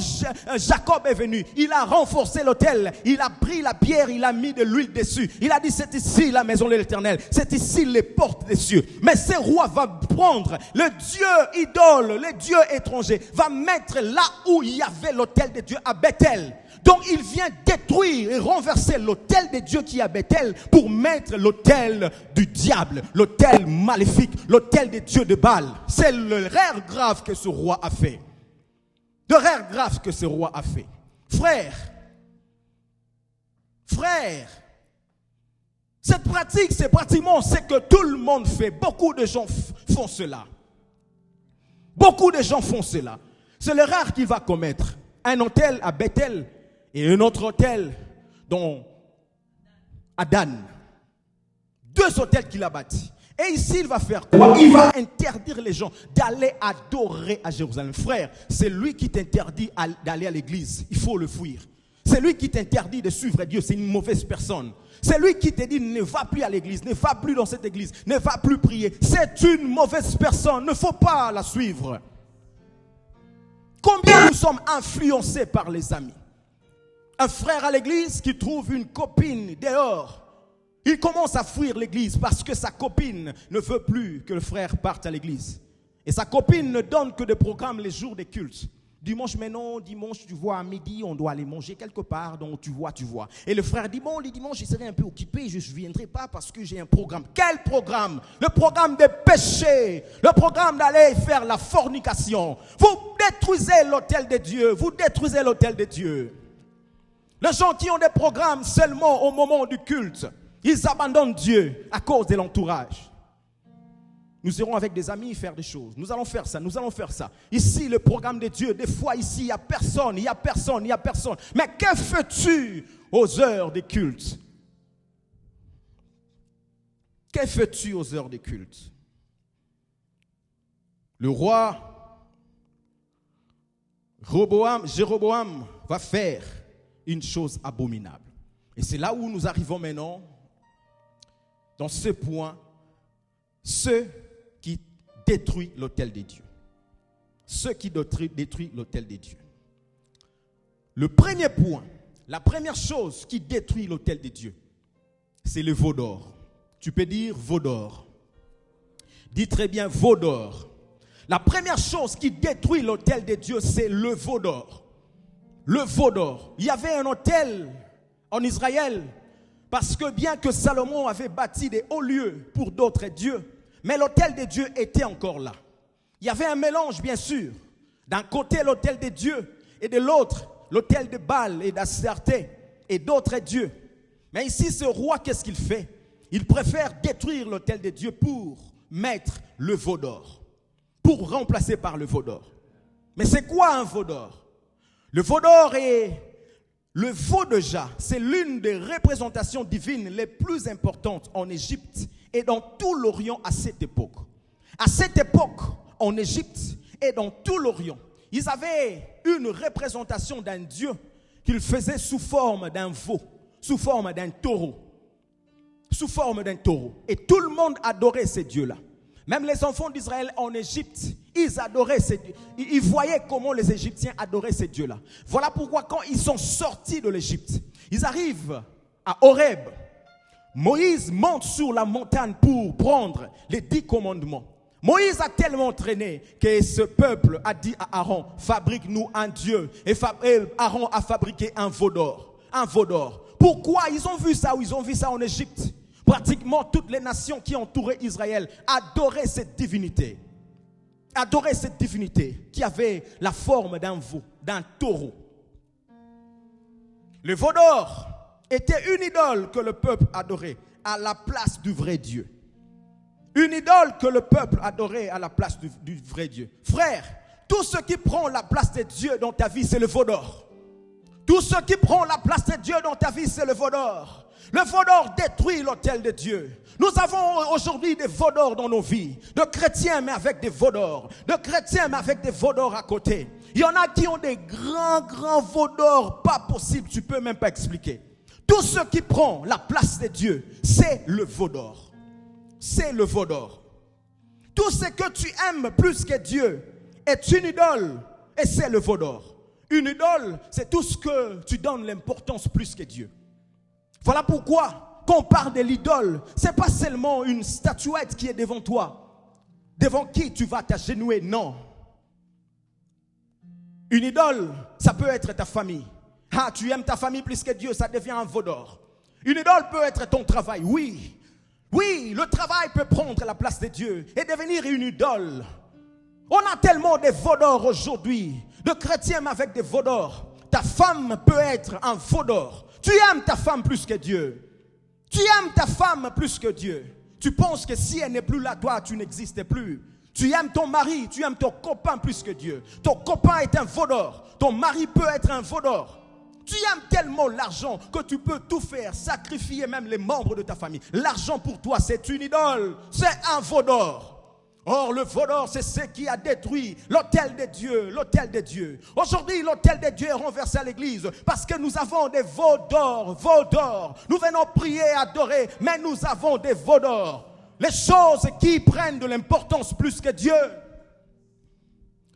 Jacob est venu, il a renforcé l'autel. Il a pris la pierre, il a mis de l'huile dessus. Il a dit, c'est ici la maison de l'Éternel. C'est ici les portes des cieux. Mais ce roi va prendre le Dieu idole, le Dieu étranger, va mettre là où il y avait l'autel de Dieu à Bethel. Donc il vient détruire et renverser l'autel de Dieu qui est à Bethel pour mettre l'autel du diable, l'autel maléfique, l'autel des dieux de Baal. C'est l'erreur grave que ce roi a fait. L'erreur grave que ce roi a fait. Frère, cette pratique, c'est pratiquement ce que tout le monde fait. Beaucoup de gens font cela. Beaucoup de gens font cela. C'est l'erreur qu'il va commettre. Un autel à Bethel et un autre hôtel à Dan. 2 hôtels qu'il a bâtis. Et ici, il va faire quoi? Il va interdire les gens d'aller adorer à Jérusalem. Frère, c'est lui qui t'interdit d'aller à l'église. Il faut le fuir. C'est lui qui t'interdit de suivre Dieu. C'est une mauvaise personne. C'est lui qui te dit ne va plus à l'église, ne va plus dans cette église, ne va plus prier. C'est une mauvaise personne. Il ne faut pas la suivre. Combien nous sommes influencés par les amis? Un frère à l'église qui trouve une copine dehors, il commence à fuir l'église parce que sa copine ne veut plus que le frère parte à l'église. Et sa copine ne donne que des programmes les jours des cultes. Dimanche, mais non, dimanche, tu vois, à midi, on doit aller manger quelque part, donc tu vois. Et le frère dit, bon, le dimanche, je serai un peu occupé, je ne viendrai pas parce que j'ai un programme. Quel programme? Le programme des péchés, le programme d'aller faire la fornication. Vous détruisez l'autel de Dieu, vous détruisez l'autel de Dieu. Les gens qui ont des programmes seulement au moment du culte, ils abandonnent Dieu à cause de l'entourage. Nous irons avec des amis faire des choses. Nous allons faire ça, nous allons faire ça. Ici, le programme de Dieu, des fois ici, il n'y a personne, il n'y a personne, il n'y a personne. Mais que fais-tu aux heures des cultes? Que fais-tu aux heures des cultes? Le roi Jéroboam va faire une chose abominable. Et c'est là où nous arrivons maintenant, dans ce point, ceux qui détruisent l'autel de Dieu. Ceux qui détruisent l'autel de Dieu. Le premier point, la première chose qui détruit l'autel de Dieu, c'est le veau d'or. Tu peux dire veau d'or. Dis très bien veau d'or. La première chose qui détruit l'autel de Dieu, c'est le veau d'or. Le veau d'or. Il y avait un autel en Israël, parce que bien que Salomon avait bâti des hauts lieux pour d'autres dieux, mais l'autel de Dieu était encore là. Il y avait un mélange, bien sûr. D'un côté, l'autel de Dieu, et de l'autre, l'autel de Baal et d'Astarté et d'autres dieux. Mais ici, ce roi, qu'est-ce qu'il fait? Il préfère détruire l'autel de Dieu pour mettre le veau d'or, pour remplacer par le veau d'or. Mais c'est quoi un veau d'or? Le veau d'or est le veau de Jah. C'est l'une des représentations divines les plus importantes en Égypte et dans tout l'Orient à cette époque. À cette époque, en Égypte et dans tout l'Orient, ils avaient une représentation d'un dieu qu'ils faisaient sous forme d'un veau, sous forme d'un taureau. Sous forme d'un taureau. Et tout le monde adorait ces dieux-là. Même les enfants d'Israël en Égypte, ils adoraient ces dieux. Ils voyaient comment les Égyptiens adoraient ces dieux-là. Voilà pourquoi quand ils sont sortis de l'Égypte, ils arrivent à Horeb. Moïse monte sur la montagne pour prendre les 10 commandements. Moïse a tellement traîné que ce peuple a dit à Aaron, fabrique-nous un dieu. Et Aaron a fabriqué un veau d'or. Un veau d'or. Pourquoi? Ils ont vu ça, ou ils ont vu ça en Égypte. Pratiquement toutes les nations qui entouraient Israël adoraient cette divinité. Adoraient cette divinité qui avait la forme d'un veau, d'un taureau. Le veau d'or était une idole que le peuple adorait à la place du vrai Dieu. Une idole que le peuple adorait à la place du vrai Dieu. Frère, tout ce qui prend la place de Dieu dans ta vie, c'est le veau d'or. Tout ce qui prend la place de Dieu dans ta vie, c'est le veau d'or. Le veau d'or détruit l'autel de Dieu. Nous avons aujourd'hui des veaux d'or dans nos vies. De chrétiens mais avec des veaux d'or. De chrétiens mais avec des veaux d'or à côté. Il y en a qui ont des grands veaux d'or. Pas possible, tu ne peux même pas expliquer. Tout ce qui prend la place de Dieu, c'est le veau d'or. C'est le veau d'or. Tout ce que tu aimes plus que Dieu est une idole et c'est le veau d'or. Une idole, c'est tout ce que tu donnes l'importance plus que Dieu. Voilà pourquoi, quand on parle de l'idole, ce n'est pas seulement une statuette qui est devant toi, devant qui tu vas t'agenouiller, non. Une idole, ça peut être ta famille. Ah, tu aimes ta famille plus que Dieu, ça devient un veau d'or. Une idole peut être ton travail, oui. Oui, le travail peut prendre la place de Dieu et devenir une idole. On a tellement de veaux d'or aujourd'hui, de chrétiens avec des veaux d'or. Ta femme peut être un veau d'or. Tu aimes ta femme plus que Dieu. Tu aimes ta femme plus que Dieu. Tu penses que si elle n'est plus là, toi, tu n'existes plus. Tu aimes ton mari, tu aimes ton copain plus que Dieu. Ton copain est un veau d'or. Ton mari peut être un veau d'or. Tu aimes tellement l'argent que tu peux tout faire, sacrifier même les membres de ta famille. L'argent pour toi, c'est une idole. C'est un veau d'or. Or, le veau d'or, c'est ce qui a détruit l'autel de Dieu, l'autel de Dieu. Aujourd'hui, l'autel de Dieu est renversé à l'église parce que nous avons des veaux d'or, veaux d'or. Nous venons prier, adorer, mais nous avons des veaux d'or. Les choses qui prennent de l'importance plus que Dieu.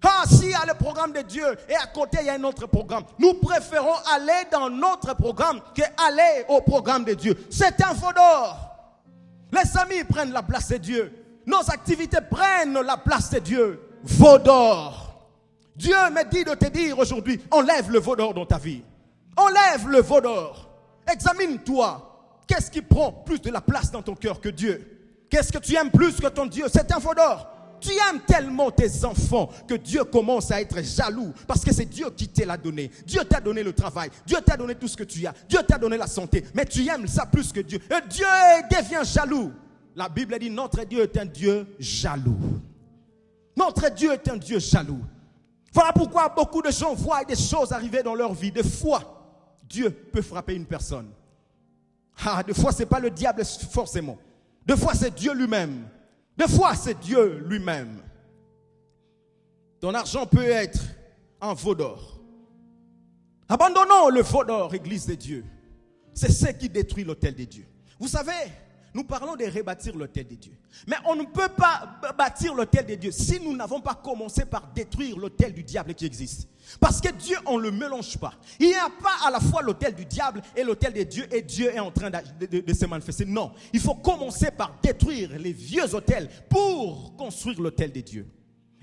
Ah, s'il y a le programme de Dieu et à côté il y a un autre programme, nous préférons aller dans notre programme qu'aller au programme de Dieu. C'est un veau d'or. Les amis prennent la place de Dieu. Nos activités prennent la place de Dieu. Veau d'or. Dieu me dit de te dire aujourd'hui, enlève le veau d'or dans ta vie. Enlève le veau d'or. Examine-toi. Qu'est-ce qui prend plus de la place dans ton cœur que Dieu? Qu'est-ce que tu aimes plus que ton Dieu? C'est un veau d'or. Tu aimes tellement tes enfants que Dieu commence à être jaloux parce que c'est Dieu qui te l'a donné. Dieu t'a donné le travail. Dieu t'a donné tout ce que tu as. Dieu t'a donné la santé. Mais tu aimes ça plus que Dieu. Et Dieu devient jaloux. La Bible dit notre Dieu est un Dieu jaloux. Notre Dieu est un Dieu jaloux. Voilà pourquoi beaucoup de gens voient des choses arriver dans leur vie. Des fois, Dieu peut frapper une personne. Des fois, ce n'est pas le diable forcément. Des fois, c'est Dieu lui-même. Des fois, c'est Dieu lui-même. Ton argent peut être un veau d'or. Abandonnons le veau d'or, Église de Dieu. C'est ce qui détruit l'autel de Dieu. Vous savez, nous parlons de rebâtir l'autel de Dieu. Mais on ne peut pas bâtir l'autel de Dieu si nous n'avons pas commencé par détruire l'autel du diable qui existe. Parce que Dieu, on ne le mélange pas. Il n'y a pas à la fois l'autel du diable et l'autel de Dieu et Dieu est en train de se manifester. Non, il faut commencer par détruire les vieux autels pour construire l'autel de Dieu.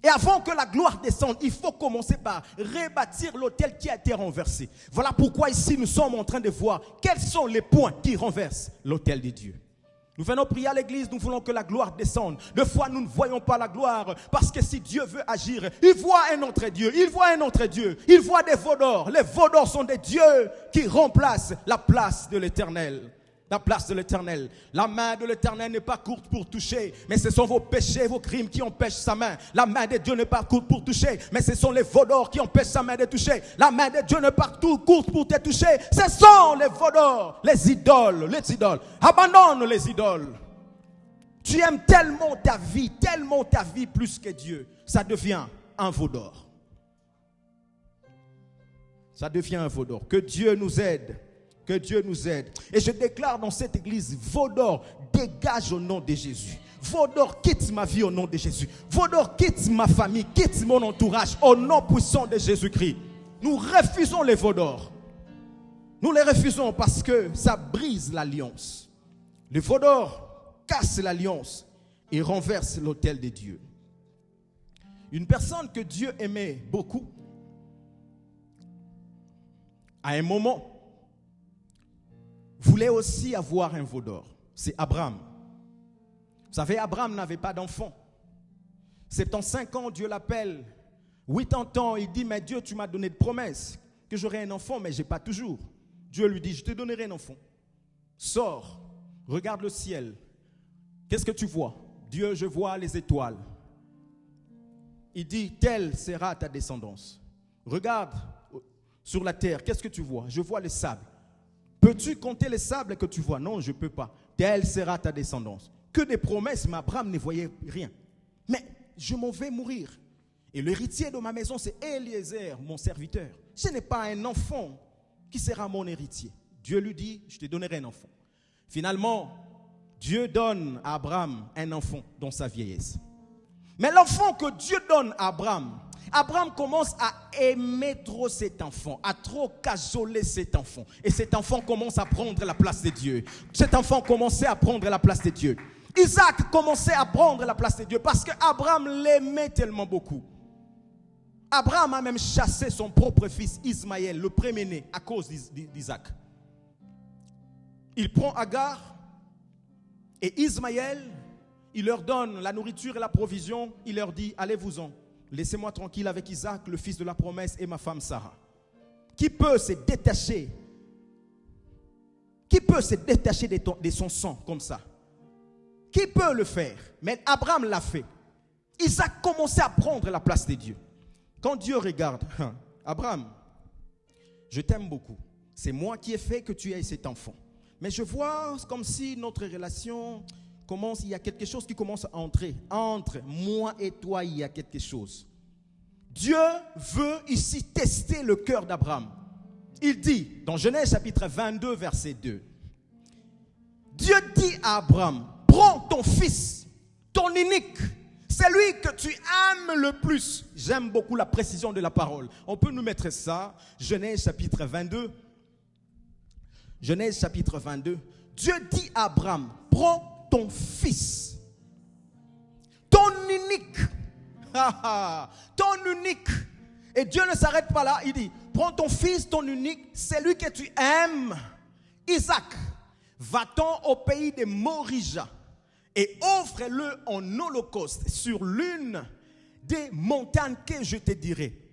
Et avant que la gloire descende, il faut commencer par rebâtir l'autel qui a été renversé. Voilà pourquoi ici nous sommes en train de voir quels sont les points qui renversent l'autel de Dieu. Nous venons prier à l'église, nous voulons que la gloire descende. Des fois, nous ne voyons pas la gloire parce que si Dieu veut agir, il voit un autre Dieu, il voit un autre Dieu, il voit des veaux d'or. Les veaux d'or sont des dieux qui remplacent la place de l'Éternel. La place de l'Éternel. La main de l'Éternel n'est pas courte pour toucher, mais ce sont vos péchés, vos crimes qui empêchent sa main. La main de Dieu n'est pas courte pour toucher, mais ce sont les veaux d'or qui empêchent sa main de toucher. La main de Dieu n'est pas courte pour te toucher, ce sont les veaux d'or, les idoles, les idoles. Abandonne les idoles. Tu aimes tellement ta vie plus que Dieu, ça devient un veau d'or. Ça devient un veau d'or. Que Dieu nous aide. Que Dieu nous aide. Et je déclare dans cette église, veau d'or, dégage au nom de Jésus. Veau d'or, quitte ma vie au nom de Jésus. Veau d'or, quitte ma famille, quitte mon entourage au nom puissant de Jésus-Christ. Nous refusons les veaux d'or. Nous les refusons parce que ça brise l'alliance. Le veau d'or casse l'alliance et renverse l'autel de Dieu. Une personne que Dieu aimait beaucoup, à un moment, voulait aussi avoir un veau d'or. C'est Abraham. Vous savez, Abraham n'avait pas d'enfant. 75 ans, Dieu l'appelle. 80 ans, il dit, mais Dieu, tu m'as donné de promesses que j'aurai un enfant, mais je n'ai pas toujours. Dieu lui dit, je te donnerai un enfant. Sors, regarde le ciel. Qu'est-ce que tu vois? Dieu, je vois les étoiles. Il dit, telle sera ta descendance. Regarde sur la terre, qu'est-ce que tu vois? Je vois le sable. Peux-tu compter les sables que tu vois? Non, je ne peux pas. Telle sera ta descendance. Que des promesses, mais Abraham ne voyait rien. Mais je m'en vais mourir. Et l'héritier de ma maison, c'est Eliezer, mon serviteur. Ce n'est pas un enfant qui sera mon héritier. Dieu lui dit, je te donnerai un enfant. Finalement, Dieu donne à Abraham un enfant dans sa vieillesse. Mais l'enfant que Dieu donne à Abraham, Abraham commence à aimer trop cet enfant, à trop cajoler cet enfant. Et cet enfant commence à prendre la place de Dieu. Cet enfant commençait à prendre la place de Dieu. Isaac commençait à prendre la place de Dieu parce qu'Abraham l'aimait tellement beaucoup. Abraham a même chassé son propre fils Ismaël, le premier-né, à cause d'Isaac. Il prend Agar et Ismaël, il leur donne la nourriture et la provision. Il leur dit, allez-vous-en. Laissez-moi tranquille avec Isaac, le fils de la promesse, et ma femme Sarah. Qui peut se détacher? Qui peut se détacher de son sang comme ça? Qui peut le faire? Mais Abraham l'a fait. Isaac commençait à prendre la place de Dieu. Quand Dieu regarde, Abraham, je t'aime beaucoup. C'est moi qui ai fait que tu aies cet enfant. Mais je vois comme si notre relation commence, il y a quelque chose qui commence à entrer. Entre moi et toi, il y a quelque chose. Dieu veut ici tester le cœur d'Abraham. Il dit, dans Genèse chapitre 22, verset 2, Dieu dit à Abraham, prends ton fils, ton unique, celui que tu aimes le plus. J'aime beaucoup la précision de la parole. On peut nous mettre ça, Genèse chapitre 22. Genèse chapitre 22. Dieu dit à Abraham, prends ton fils, ton unique, ton unique. Et Dieu ne s'arrête pas là. Il dit, prends ton fils, ton unique, celui que tu aimes, Isaac. Va-t'en au pays de Morija et offre-le en holocauste sur l'une des montagnes que je te dirai.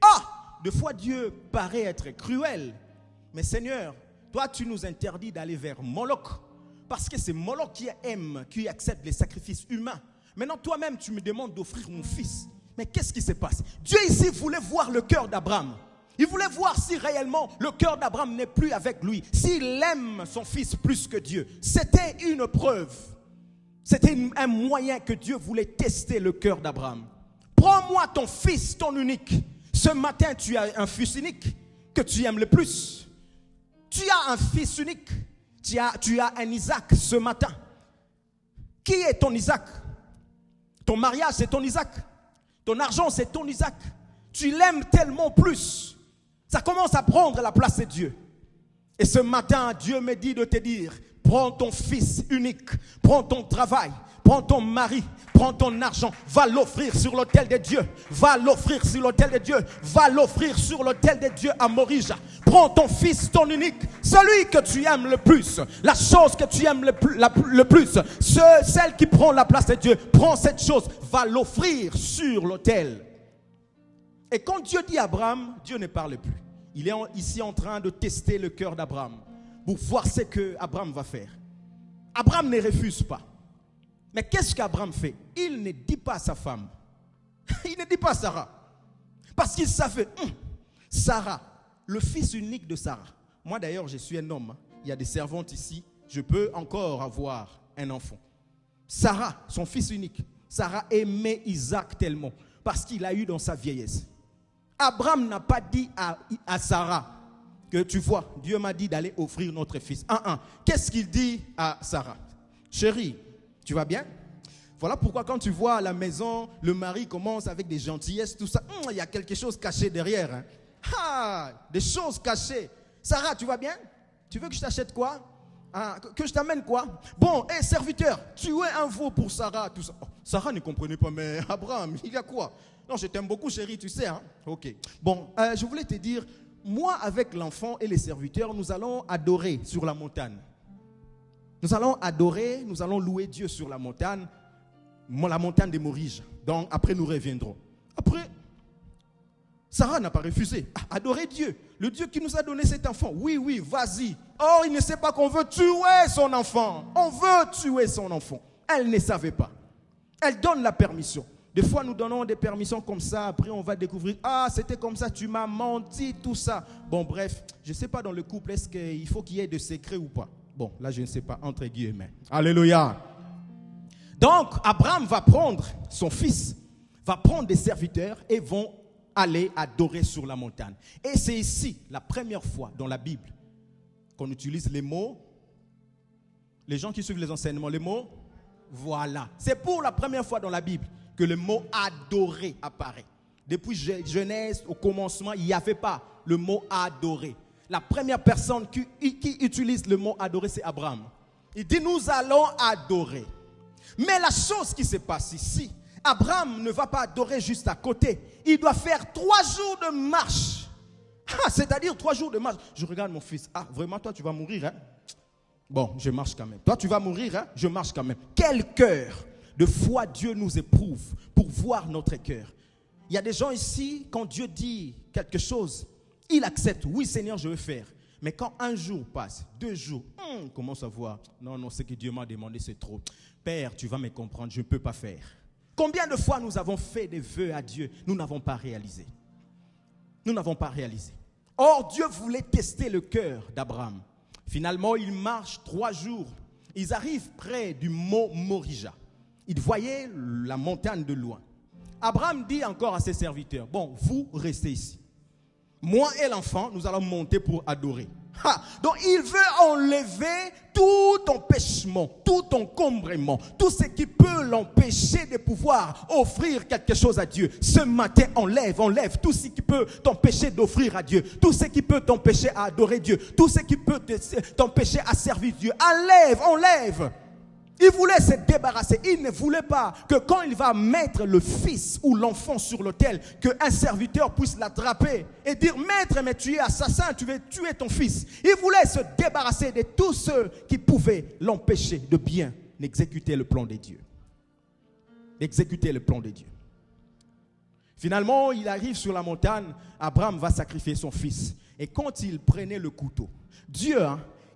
Des fois Dieu paraît être cruel. Mais Seigneur, toi tu nous interdis d'aller vers Moloch. Parce que c'est Moloch qui aime, qui accepte les sacrifices humains. Maintenant toi-même tu me demandes d'offrir mon fils. Mais qu'est-ce qui se passe? Dieu ici voulait voir le cœur d'Abraham. Il voulait voir si réellement le cœur d'Abraham n'est plus avec lui. S'il aime son fils plus que Dieu. C'était une preuve. C'était un moyen que Dieu voulait tester le cœur d'Abraham. Prends-moi ton fils, ton unique. Ce matin, tu as un fils unique que tu aimes le plus. Tu as un fils unique. Tu as un Isaac ce matin. Qui est ton Isaac? Ton mariage, c'est ton Isaac. Ton argent, c'est ton Isaac. Tu l'aimes tellement plus. Ça commence à prendre la place de Dieu. Et ce matin, Dieu me dit de te dire, prends ton fils unique, prends ton travail, prends ton mari, prends ton argent, va l'offrir sur l'autel de Dieu, va l'offrir sur l'autel de Dieu, va l'offrir sur l'autel de Dieu à Morija. Prends ton fils, ton unique, celui que tu aimes le plus, la chose que tu aimes le plus, celle qui prend la place de Dieu, prends cette chose, va l'offrir sur l'autel. Et quand Dieu dit à Abraham, Dieu ne parle plus. Il est ici en train de tester le cœur d'Abraham pour voir ce que Abraham va faire. Abraham ne refuse pas. Mais qu'est-ce qu'Abraham fait? Il ne dit pas à sa femme. Il ne dit pas à Sarah. Parce qu'il savait, Sarah, le fils unique de Sarah. Moi d'ailleurs, je suis un homme. Il y a des servantes ici. Je peux encore avoir un enfant. Sarah, son fils unique. Sarah aimait Isaac tellement. Parce qu'il a eu dans sa vieillesse. Abraham n'a pas dit à Sarah que tu vois, Dieu m'a dit d'aller offrir notre fils. Qu'est-ce qu'il dit à Sarah? Chérie, tu vas bien? Voilà pourquoi quand tu vois à la maison, le mari commence avec des gentillesses, tout ça, il y a quelque chose caché derrière. Des choses cachées. Sarah, tu vas bien? Tu veux que je t'achète quoi? Que je t'amène quoi? Bon, serviteur, tu es un veau pour Sarah, tout ça. Sarah ne comprenait pas, mais Abraham, il y a quoi? Non, je t'aime beaucoup, chérie, tu sais. Ok. Bon, je voulais te dire, moi, avec l'enfant et les serviteurs, nous allons adorer sur la montagne. Nous allons adorer, nous allons louer Dieu sur la montagne de Morija. Donc, après, nous reviendrons. Après, Sarah n'a pas refusé. Adorer Dieu, le Dieu qui nous a donné cet enfant. Oui, vas-y. Oh, il ne sait pas qu'on veut tuer son enfant. On veut tuer son enfant. Elle ne savait pas. Elle donne la permission. Des fois, nous donnons des permissions comme ça. Après, on va découvrir, c'était comme ça, tu m'as menti, tout ça. Bon, bref, je ne sais pas dans le couple, est-ce qu'il faut qu'il y ait de secrets ou pas? Bon, là, je ne sais pas, entre guillemets. Alléluia. Donc, Abraham va prendre son fils, va prendre des serviteurs et vont aller adorer sur la montagne. Et c'est ici, la première fois dans la Bible, qu'on utilise les mots, les gens qui suivent les enseignements, les mots, voilà. C'est pour la première fois dans la Bible que le mot adorer apparaît. Depuis Genèse, au commencement, il n'y avait pas le mot adorer. La première personne qui utilise le mot adorer, c'est Abraham. Il dit, nous allons adorer. Mais la chose qui se passe ici, Abraham ne va pas adorer juste à côté. Il doit faire 3 jours de marche. C'est-à-dire 3 jours de marche. Je regarde mon fils. Vraiment, toi, tu vas mourir, hein? Bon, je marche quand même. Toi, tu vas mourir, hein? Je marche quand même. Quel cœur de foi Dieu nous éprouve pour voir notre cœur. Il y a des gens ici, quand Dieu dit quelque chose, il accepte. Oui, Seigneur, je veux faire. Mais quand un jour passe, 2 jours, on commence à voir. Non, ce que Dieu m'a demandé, c'est trop. Père, tu vas me comprendre, je ne peux pas faire. Combien de fois nous avons fait des vœux à Dieu, nous n'avons pas réalisé. Nous n'avons pas réalisé. Or, Dieu voulait tester le cœur d'Abraham. Finalement, ils marchent 3 jours. Ils arrivent près du mont Morija. Ils voyaient la montagne de loin. Abraham dit encore à ses serviteurs, bon, vous restez ici. Moi et l'enfant, nous allons monter pour adorer. Donc il veut enlever tout empêchement, tout encombrement, tout ce qui peut l'empêcher de pouvoir offrir quelque chose à Dieu. Ce matin, enlève tout ce qui peut t'empêcher d'offrir à Dieu, tout ce qui peut t'empêcher à adorer Dieu, tout ce qui peut t'empêcher à servir Dieu. Enlève. Il voulait se débarrasser. Il ne voulait pas que quand il va mettre le fils ou l'enfant sur l'autel, qu'un serviteur puisse l'attraper et dire, maître, mais tu es assassin, tu veux tuer ton fils. Il voulait se débarrasser de tous ceux qui pouvaient l'empêcher de bien exécuter le plan de Dieu. D'exécuter le plan de Dieu. Finalement, il arrive sur la montagne, Abraham va sacrifier son fils. Et quand il prenait le couteau, Dieu,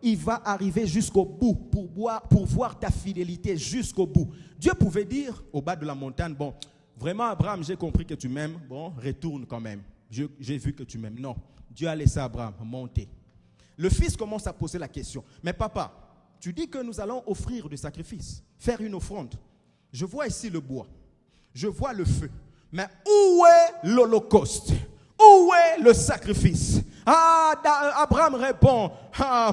il va arriver jusqu'au bout pour voir ta fidélité jusqu'au bout. Dieu pouvait dire au bas de la montagne, bon, vraiment Abraham, j'ai compris que tu m'aimes, bon, retourne quand même. J'ai vu que tu m'aimes. Non, Dieu a laissé Abraham monter. Le fils commence à poser la question, mais papa, tu dis que nous allons offrir du sacrifice, faire une offrande. Je vois ici le bois, je vois le feu, mais où est l'holocauste? Où est le sacrifice? Abraham répond,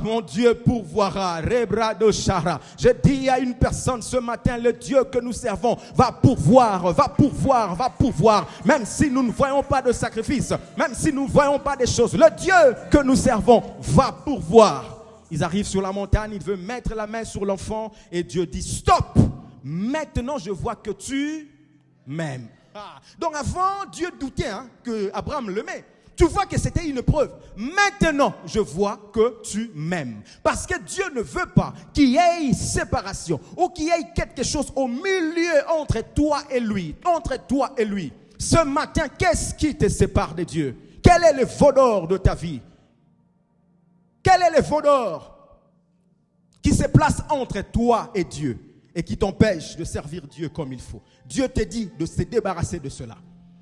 mon Dieu pourvoira, rebrado shara. Je dis à une personne ce matin, le Dieu que nous servons va pourvoir, va pourvoir, va pourvoir. Même si nous ne voyons pas de sacrifice, même si nous ne voyons pas des choses, le Dieu que nous servons va pourvoir. Ils arrivent sur la montagne, il veut mettre la main sur l'enfant et Dieu dit, stop, maintenant je vois que tu m'aimes. Donc avant, Dieu doutait que Abraham le met. Tu vois que c'était une preuve. Maintenant, je vois que tu m'aimes. Parce que Dieu ne veut pas qu'il y ait séparation ou qu'il y ait quelque chose au milieu entre toi et lui. Entre toi et lui. Ce matin, qu'est-ce qui te sépare de Dieu? Quel est le vaudor de ta vie? Quel est le vaudor qui se place entre toi et Dieu et qui t'empêche de servir Dieu comme il faut? Dieu te dit de se débarrasser de cela.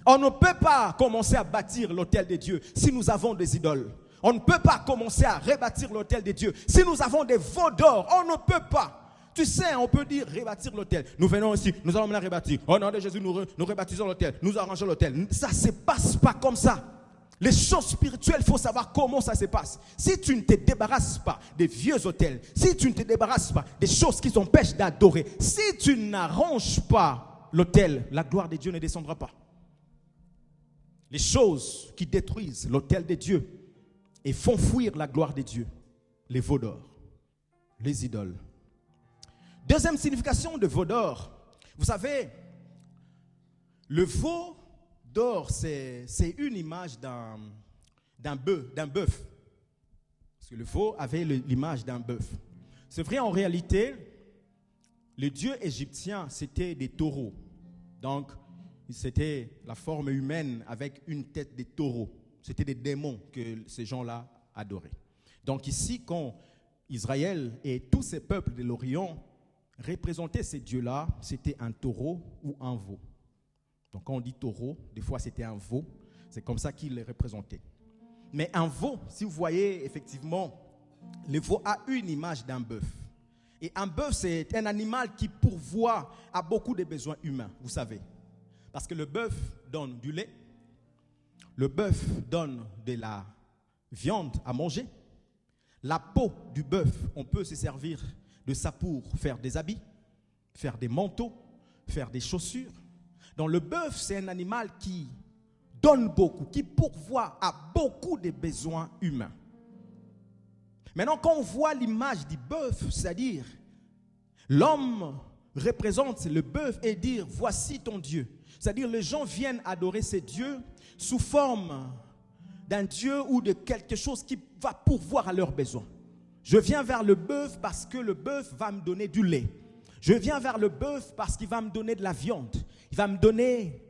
On ne peut pas commencer à bâtir l'autel de Dieu si nous avons des idoles. On ne peut pas commencer à rebâtir l'autel de Dieu si nous avons des veaux d'or. On ne peut pas. Tu sais, on peut dire rebâtir l'autel. Nous venons ici, nous allons la rebâtir. Au nom de Jésus, nous rebâtissons l'autel. Nous arrangeons l'autel. Ça ne se passe pas comme ça. Les choses spirituelles, il faut savoir comment ça se passe. Si tu ne te débarrasses pas des vieux autels, si tu ne te débarrasses pas des choses qui t'empêchent d'adorer, si tu n'arranges pas l'autel, la gloire de Dieu ne descendra pas. Les choses qui détruisent l'autel de Dieu et font fuir la gloire de Dieu, les veaux d'or, les idoles. Deuxième signification de veau d'or, vous savez, le veau d'or, c'est une image d'un bœuf. Parce que le veau avait l'image d'un bœuf. C'est vrai, en réalité, les dieux égyptiens, c'était des taureaux. Donc, c'était la forme humaine avec une tête de taureau. C'était des démons que ces gens-là adoraient. Donc ici, quand Israël et tous ces peuples de l'Orient représentaient ces dieux-là, c'était un taureau ou un veau. Donc quand on dit taureau, des fois c'était un veau. C'est comme ça qu'ils les représentaient. Mais un veau, si vous voyez effectivement, le veau a une image d'un bœuf. Et un bœuf, c'est un animal qui pourvoit à beaucoup de besoins humains, vous savez. Parce que le bœuf donne du lait, le bœuf donne de la viande à manger. La peau du bœuf, on peut se servir de ça pour faire des habits, faire des manteaux, faire des chaussures. Donc le bœuf, c'est un animal qui donne beaucoup, qui pourvoit à beaucoup de besoins humains. Maintenant, quand on voit l'image du bœuf, c'est-à-dire l'homme représente le bœuf et dire voici ton Dieu. C'est-à-dire les gens viennent adorer ces dieux sous forme d'un Dieu ou de quelque chose qui va pourvoir à leurs besoins. Je viens vers le bœuf parce que le bœuf va me donner du lait. Je viens vers le bœuf parce qu'il va me donner de la viande. Il va me donner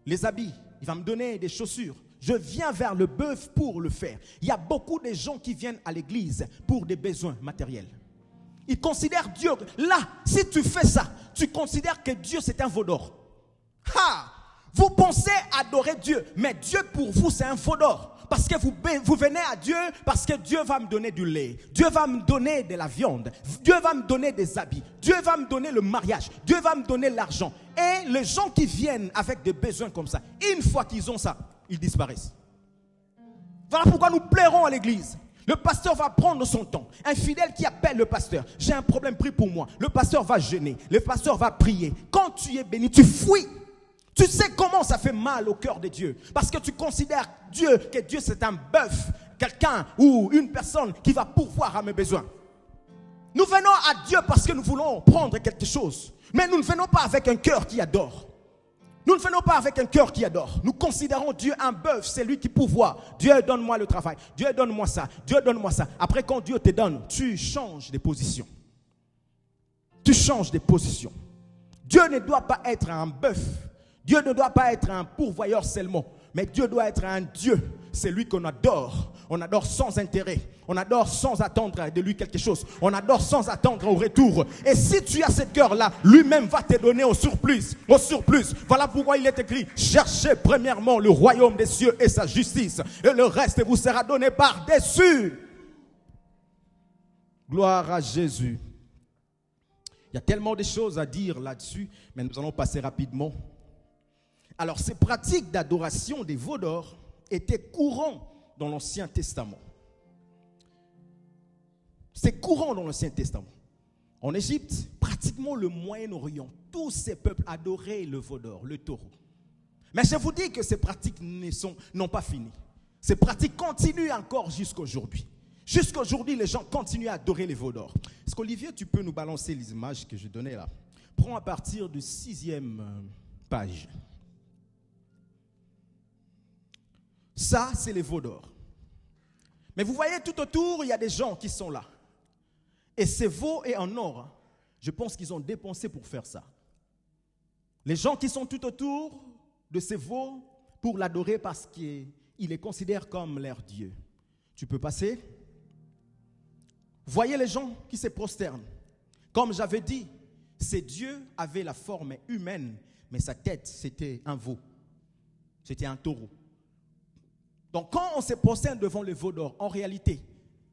les habits. Il va me donner des chaussures. Je viens vers le bœuf pour le faire. Il y a beaucoup de gens qui viennent à l'église pour des besoins matériels. Ils considèrent Dieu. Là, si tu fais ça, tu considères que Dieu c'est un veau d'or. Vous pensez adorer Dieu, mais Dieu pour vous c'est un veau d'or. Parce que vous venez à Dieu parce que Dieu va me donner du lait. Dieu va me donner de la viande. Dieu va me donner des habits. Dieu va me donner le mariage. Dieu va me donner l'argent. Et les gens qui viennent avec des besoins comme ça, une fois qu'ils ont ça, ils disparaissent. Voilà pourquoi nous plairons à l'église. Le pasteur va prendre son temps. Un fidèle qui appelle le pasteur. J'ai un problème, prie pour moi. Le pasteur va jeûner. Le pasteur va prier. Quand tu es béni, tu fuis. Tu sais comment ça fait mal au cœur de Dieu. Parce que tu considères que Dieu c'est un bœuf. Quelqu'un ou une personne qui va pourvoir à mes besoins. Nous venons à Dieu parce que nous voulons prendre quelque chose. Mais nous ne venons pas avec un cœur qui adore. Nous ne venons pas avec un cœur qui adore. Nous considérons Dieu un bœuf, c'est lui qui pourvoit. Dieu donne-moi le travail. Dieu donne-moi ça. Dieu donne-moi ça. Après, quand Dieu te donne, tu changes de position. Tu changes de position. Dieu ne doit pas être un bœuf. Dieu ne doit pas être un pourvoyeur seulement. Mais Dieu doit être un Dieu. C'est lui qu'on adore. On adore sans intérêt. On adore sans attendre de lui quelque chose. On adore sans attendre au retour. Et si tu as ce cœur-là, lui-même va te donner au surplus. Au surplus. Voilà pourquoi il est écrit: cherchez premièrement le royaume des cieux et sa justice. Et le reste vous sera donné par-dessus. Gloire à Jésus. Il y a tellement de choses à dire là-dessus, mais nous allons passer rapidement. Alors, ces pratiques d'adoration des veaux d'or étaient courantes dans l'Ancien Testament. C'est courant dans l'Ancien Testament. En Égypte, pratiquement le Moyen-Orient, tous ces peuples adoraient le veau d'or, le taureau. Mais je vous dis que ces pratiques n'ont pas fini. Ces pratiques continuent encore jusqu'à aujourd'hui. Jusqu'à aujourd'hui, les gens continuent à adorer les veaux d'or. Est-ce qu'Olivier, tu peux nous balancer les images que je donnais là? Prends à partir de 6e page. Ça, c'est les veaux d'or. Mais vous voyez, tout autour, il y a des gens qui sont là. Et ces veaux est en or. Je pense qu'ils ont dépensé pour faire ça. Les gens qui sont tout autour de ces veaux pour l'adorer parce qu'ils les considèrent comme leur Dieu. Tu peux passer? Voyez les gens qui se prosternent. Comme j'avais dit, ces dieux avaient la forme humaine, mais sa tête, c'était un veau. C'était un taureau. Donc quand on se prosterne devant le veau d'or, en réalité,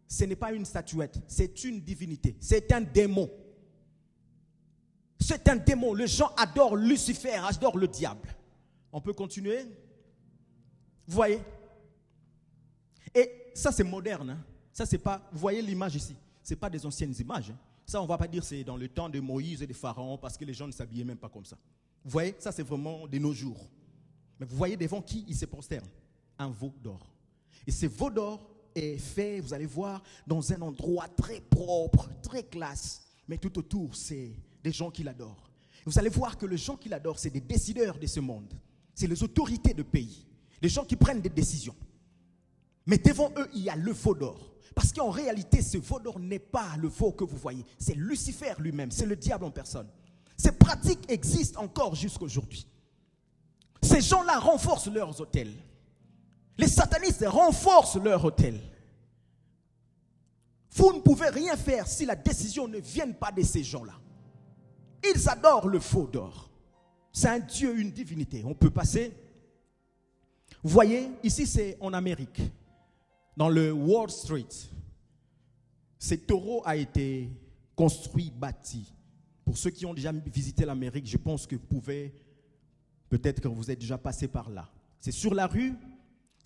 ce n'est pas une statuette, c'est une divinité, c'est un démon. C'est un démon. Les gens adorent Lucifer, adorent le diable. On peut continuer? Vous voyez? Et ça c'est moderne. Hein? Ça c'est pas, vous voyez l'image ici, ce n'est pas des anciennes images. Hein? Ça on ne va pas dire c'est dans le temps de Moïse et de Pharaon parce que les gens ne s'habillaient même pas comme ça. Vous voyez? Ça c'est vraiment de nos jours. Mais vous voyez devant qui ils se prosternent? Un veau d'or. Et ce veau d'or est fait, vous allez voir, dans un endroit très propre, très classe. Mais tout autour, c'est des gens qui l'adorent. Vous allez voir que les gens qui l'adorent, c'est des décideurs de ce monde. C'est les autorités de pays. Les gens qui prennent des décisions. Mais devant eux, il y a le veau d'or. Parce qu'en réalité, ce veau d'or n'est pas le veau que vous voyez. C'est Lucifer lui-même, c'est le diable en personne. Ces pratiques existent encore jusqu'à aujourd'hui. Ces gens-là renforcent leurs autels. Les satanistes renforcent leur autel. Vous ne pouvez rien faire si la décision ne vient pas de ces gens-là. Ils adorent le veau d'or. C'est un dieu, une divinité. On peut passer. Vous voyez, ici c'est en Amérique, dans le Wall Street. Ce taureau a été construit, bâti. Pour ceux qui ont déjà visité l'Amérique, je pense que vous pouvez, peut-être que vous êtes déjà passé par là. C'est sur la rue.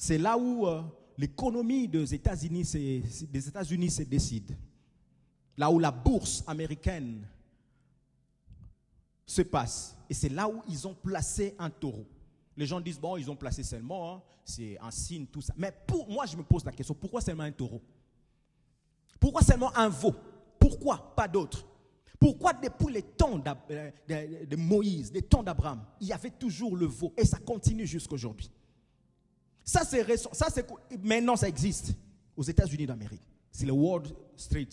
C'est là où l'économie des États-Unis se décide. Là où la bourse américaine se passe. Et c'est là où ils ont placé un taureau. Les gens disent, bon, ils ont placé seulement, hein, c'est un signe, tout ça. Mais pour moi, je me pose la question, pourquoi seulement un taureau? Pourquoi seulement un veau? Pourquoi pas d'autres? Pourquoi depuis les temps de Moïse, des temps d'Abraham, il y avait toujours le veau et ça continue jusqu'à aujourd'hui? Ça, c'est récent. Maintenant, ça existe aux États-Unis d'Amérique. C'est le Wall Street.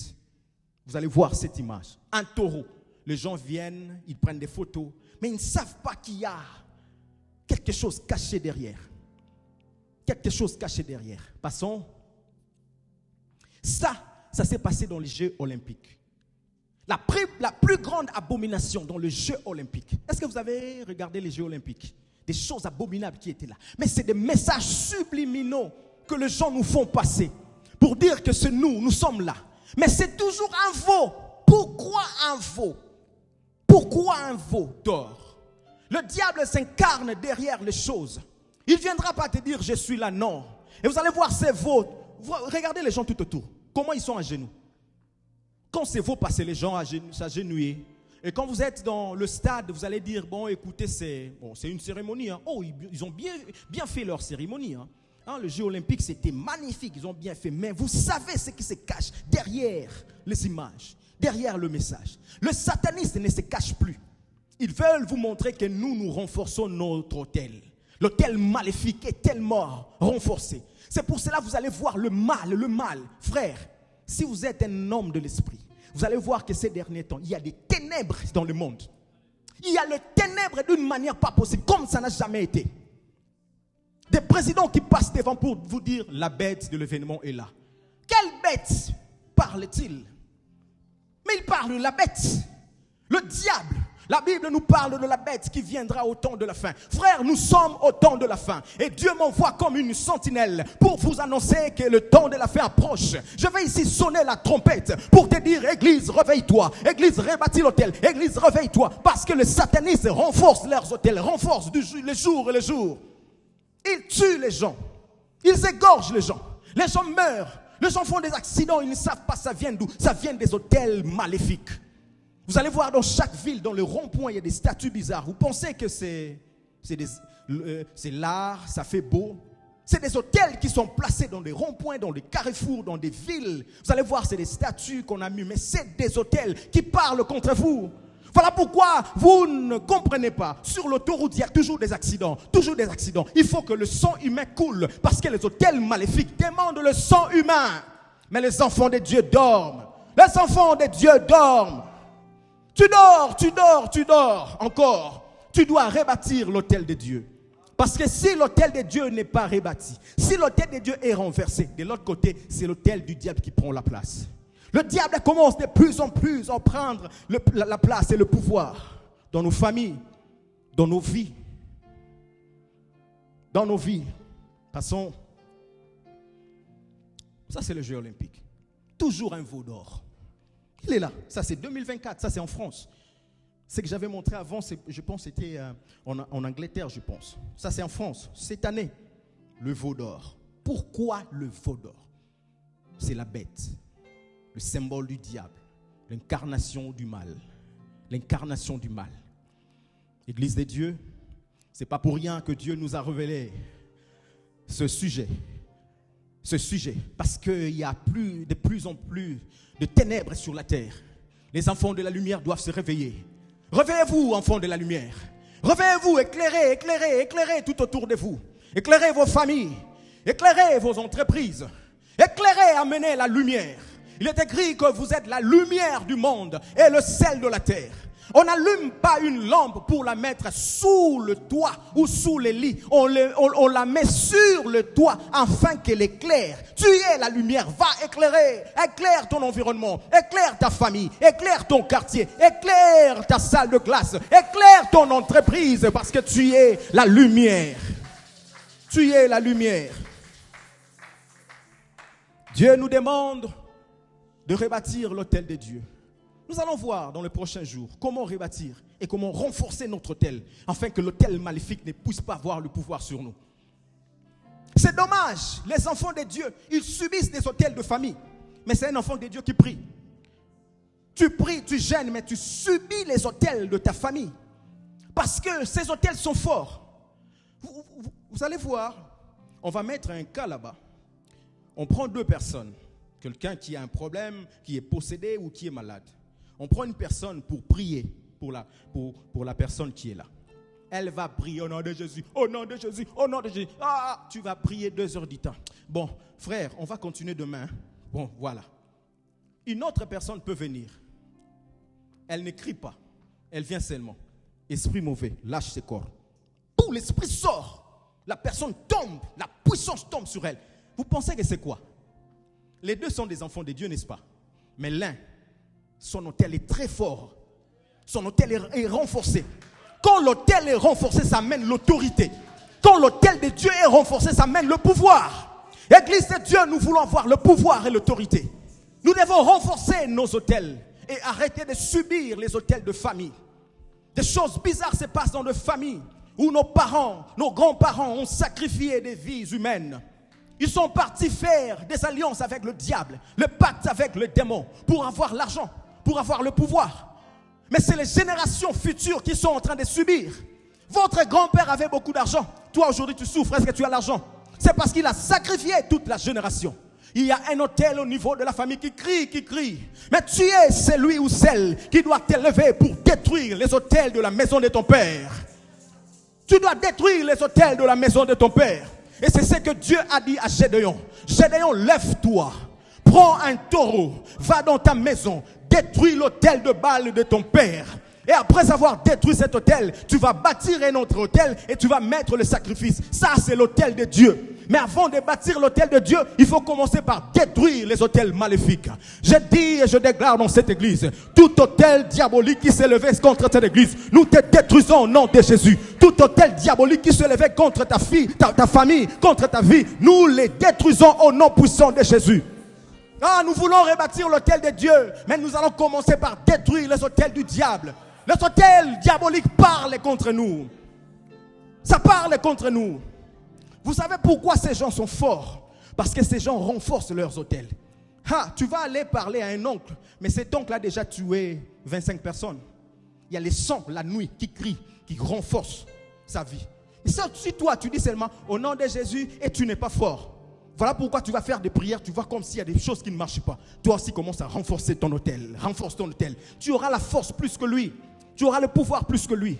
Vous allez voir cette image. Un taureau. Les gens viennent, ils prennent des photos, mais ils ne savent pas qu'il y a quelque chose caché derrière. Quelque chose caché derrière. Passons. Ça s'est passé dans les Jeux olympiques. La plus grande abomination dans les Jeux olympiques. Est-ce que vous avez regardé les Jeux olympiques? Des choses abominables qui étaient là. Mais c'est des messages subliminaux que les gens nous font passer pour dire que c'est nous sommes là. Mais c'est toujours un veau. Pourquoi un veau? Pourquoi un veau d'or? Le diable s'incarne derrière les choses. Il ne viendra pas te dire je suis là, non. Et vous allez voir ces veaux. Regardez les gens tout autour. Comment ils sont à genoux. Quand ces veaux passent, les gens s'agenouillent. Et quand vous êtes dans le stade, vous allez dire, bon, écoutez, c'est une cérémonie. Hein. Oh, ils ont bien fait leur cérémonie. Hein. Hein, le jeu olympique, c'était magnifique, ils ont bien fait. Mais vous savez ce qui se cache derrière les images, derrière le message. Le satanisme ne se cache plus. Ils veulent vous montrer que nous renforçons notre autel. L'autel maléfique est tellement renforcé. C'est pour cela que vous allez voir le mal. Frère, si vous êtes un homme de l'esprit, vous allez voir que ces derniers temps, il y a des ténèbres dans le monde. Il y a les ténèbres d'une manière pas possible, comme ça n'a jamais été. Des présidents qui passent devant pour vous dire la bête de l'événement est là. Quelle bête parle-t-il? Mais il parle de la bête, le diable. La Bible nous parle de la bête qui viendra au temps de la fin. Frère, nous sommes au temps de la fin. Et Dieu m'envoie comme une sentinelle pour vous annoncer que le temps de la fin approche. Je vais ici sonner la trompette pour te dire, Église, réveille-toi. Église, rebâtis l'autel. Église, réveille-toi. Parce que les satanistes renforcent leurs autels, renforcent les jours et les jours. Ils tuent les gens. Ils égorgent les gens. Les gens meurent. Les gens font des accidents. Ils ne savent pas ça vient d'où. Ça vient des autels maléfiques. Vous allez voir dans chaque ville, dans le rond-point, il y a des statues bizarres. Vous pensez que c'est l'art, ça fait beau. C'est des hôtels qui sont placés dans des ronds-points, dans des carrefours, dans des villes. Vous allez voir, c'est des statues qu'on a mis, mais c'est des hôtels qui parlent contre vous. Voilà pourquoi vous ne comprenez pas. Sur l'autoroute, il y a toujours des accidents. Toujours des accidents. Il faut que le sang humain coule parce que les hôtels maléfiques demandent le sang humain. Mais les enfants de Dieu dorment. Les enfants de Dieu dorment. Tu dors encore. Tu dois rebâtir l'autel de Dieu. Parce que si l'autel de Dieu n'est pas rebâti, si l'autel de Dieu est renversé, de l'autre côté, c'est l'autel du diable qui prend la place. Le diable commence de plus en plus à prendre la place et le pouvoir dans nos familles, dans nos vies. Dans nos vies. Passons. Ça, c'est le jeu olympique. Toujours un veau d'or. Il est là. Ça, c'est 2024. Ça, c'est en France. Ce que j'avais montré avant, je pense, c'était en Angleterre, je pense. Ça, c'est en France. Cette année, le veau d'or. Pourquoi le veau d'or? C'est la bête. Le symbole du diable. L'incarnation du mal. L'incarnation du mal. Église de Dieu, ce n'est pas pour rien que Dieu nous a révélé ce sujet. Ce sujet. Parce qu'il y a de plus en plus de ténèbres sur la terre. Les enfants de la lumière doivent se réveiller. Réveillez-vous, enfants de la lumière. Réveillez-vous, éclairez tout autour de vous. Éclairez vos familles. Éclairez vos entreprises. Éclairez, amenez la lumière. Il est écrit que vous êtes la lumière du monde et le sel de la terre. On n'allume pas une lampe pour la mettre sous le toit ou sous les lits. On la met sur le toit afin qu'elle éclaire. Tu es la lumière. Va éclairer. Éclaire ton environnement. Éclaire ta famille. Éclaire ton quartier. Éclaire ta salle de classe. Éclaire ton entreprise parce que tu es la lumière. Tu es la lumière. Dieu nous demande de rebâtir l'autel de Dieu. Nous allons voir dans les prochains jours comment rebâtir et comment renforcer notre autel afin que l'autel maléfique ne puisse pas avoir le pouvoir sur nous. C'est dommage, les enfants de Dieu, ils subissent des autels de famille. Mais c'est un enfant de Dieu qui prie. Tu pries, tu gênes, mais tu subis les autels de ta famille. Parce que ces autels sont forts. Vous allez voir, on va mettre un cas là-bas. On prend deux personnes. Quelqu'un qui a un problème, qui est possédé ou qui est malade. On prend une personne pour prier pour la personne qui est là. Elle va prier au nom de Jésus, au nom de Jésus, au nom de Jésus. Ah, tu vas prier 2 heures du temps. Bon, frère, on va continuer demain. Bon, voilà. Une autre personne peut venir. Elle ne crie pas. Elle vient seulement. Esprit mauvais, lâche ses corps. Tout l'esprit sort. La personne tombe. La puissance tombe sur elle. Vous pensez que c'est quoi? Les deux sont des enfants de Dieu, n'est-ce pas? Mais l'un, son autel est très fort. Son autel est renforcé. Quand l'autel est renforcé, ça amène l'autorité. Quand l'autel de Dieu est renforcé, ça amène le pouvoir. Église de Dieu, nous voulons avoir le pouvoir et l'autorité. Nous devons renforcer nos autels et arrêter de subir les autels de famille. Des choses bizarres se passent dans nos familles où nos parents, nos grands-parents ont sacrifié des vies humaines. Ils sont partis faire des alliances avec le diable, le pacte avec le démon pour avoir l'argent, pour avoir le pouvoir. Mais c'est les générations futures qui sont en train de subir. Votre grand-père avait beaucoup d'argent. Toi aujourd'hui tu souffres, est-ce que tu as l'argent? C'est parce qu'il a sacrifié toute la génération. Il y a un autel au niveau de la famille qui crie. Mais tu es celui ou celle qui doit t'élever pour détruire les autels de la maison de ton père. Tu dois détruire les autels de la maison de ton père. Et c'est ce que Dieu a dit à Gédéon. Gédéon, lève-toi, prends un taureau, va dans ta maison, détruis l'autel de Baal de ton père. Et après avoir détruit cet autel, tu vas bâtir un autre autel et tu vas mettre le sacrifice. Ça, c'est l'autel de Dieu. Mais avant de bâtir l'autel de Dieu, il faut commencer par détruire les autels maléfiques. Je dis et je déclare dans cette église, tout autel diabolique qui s'est levé contre cette église, nous te détruisons au nom de Jésus. Tout autel diabolique qui s'est levé contre ta fille, ta famille, contre ta vie, nous les détruisons au nom puissant de Jésus. Ah, nous voulons rebâtir l'autel de Dieu, mais nous allons commencer par détruire les autels du diable. Les autels diaboliques parlent contre nous. Ça parle contre nous. Vous savez pourquoi ces gens sont forts? Parce que ces gens renforcent leurs autels. Ah, tu vas aller parler à un oncle, mais cet oncle a déjà tué 25 personnes. Il y a les sangs la nuit qui crient, qui renforcent sa vie. Et si toi tu dis seulement au nom de Jésus et tu n'es pas fort, voilà pourquoi tu vas faire des prières, tu vois comme s'il y a des choses qui ne marchent pas. Toi aussi commence à renforcer ton autel, renforce ton autel. Tu auras la force plus que lui, tu auras le pouvoir plus que lui.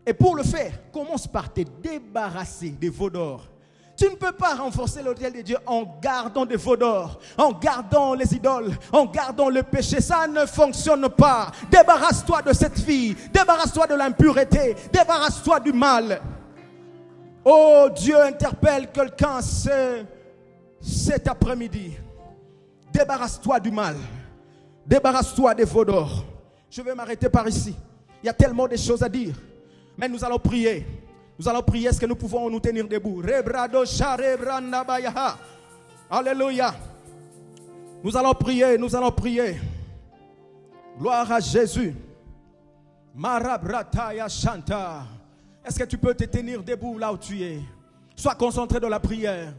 Et pour le faire, commence par te débarrasser des veaux d'or. Tu ne peux pas renforcer l'autel de Dieu en gardant des veaux d'or, en gardant les idoles, en gardant le péché. Ça ne fonctionne pas. Débarrasse-toi de cette fille, débarrasse-toi de l'impureté, débarrasse-toi du mal. Oh, Dieu interpelle quelqu'un cet après-midi. Débarrasse-toi du mal, débarrasse-toi des veaux d'or. Je vais m'arrêter par ici. Il y a tellement de choses à dire. Mais nous allons prier. Nous allons prier. Est-ce que nous pouvons nous tenir debout? Alléluia. Nous allons prier. Nous allons prier. Gloire à Jésus. Marabrataya Shanta. Est-ce que tu peux te tenir debout là où tu es? Sois concentré dans la prière.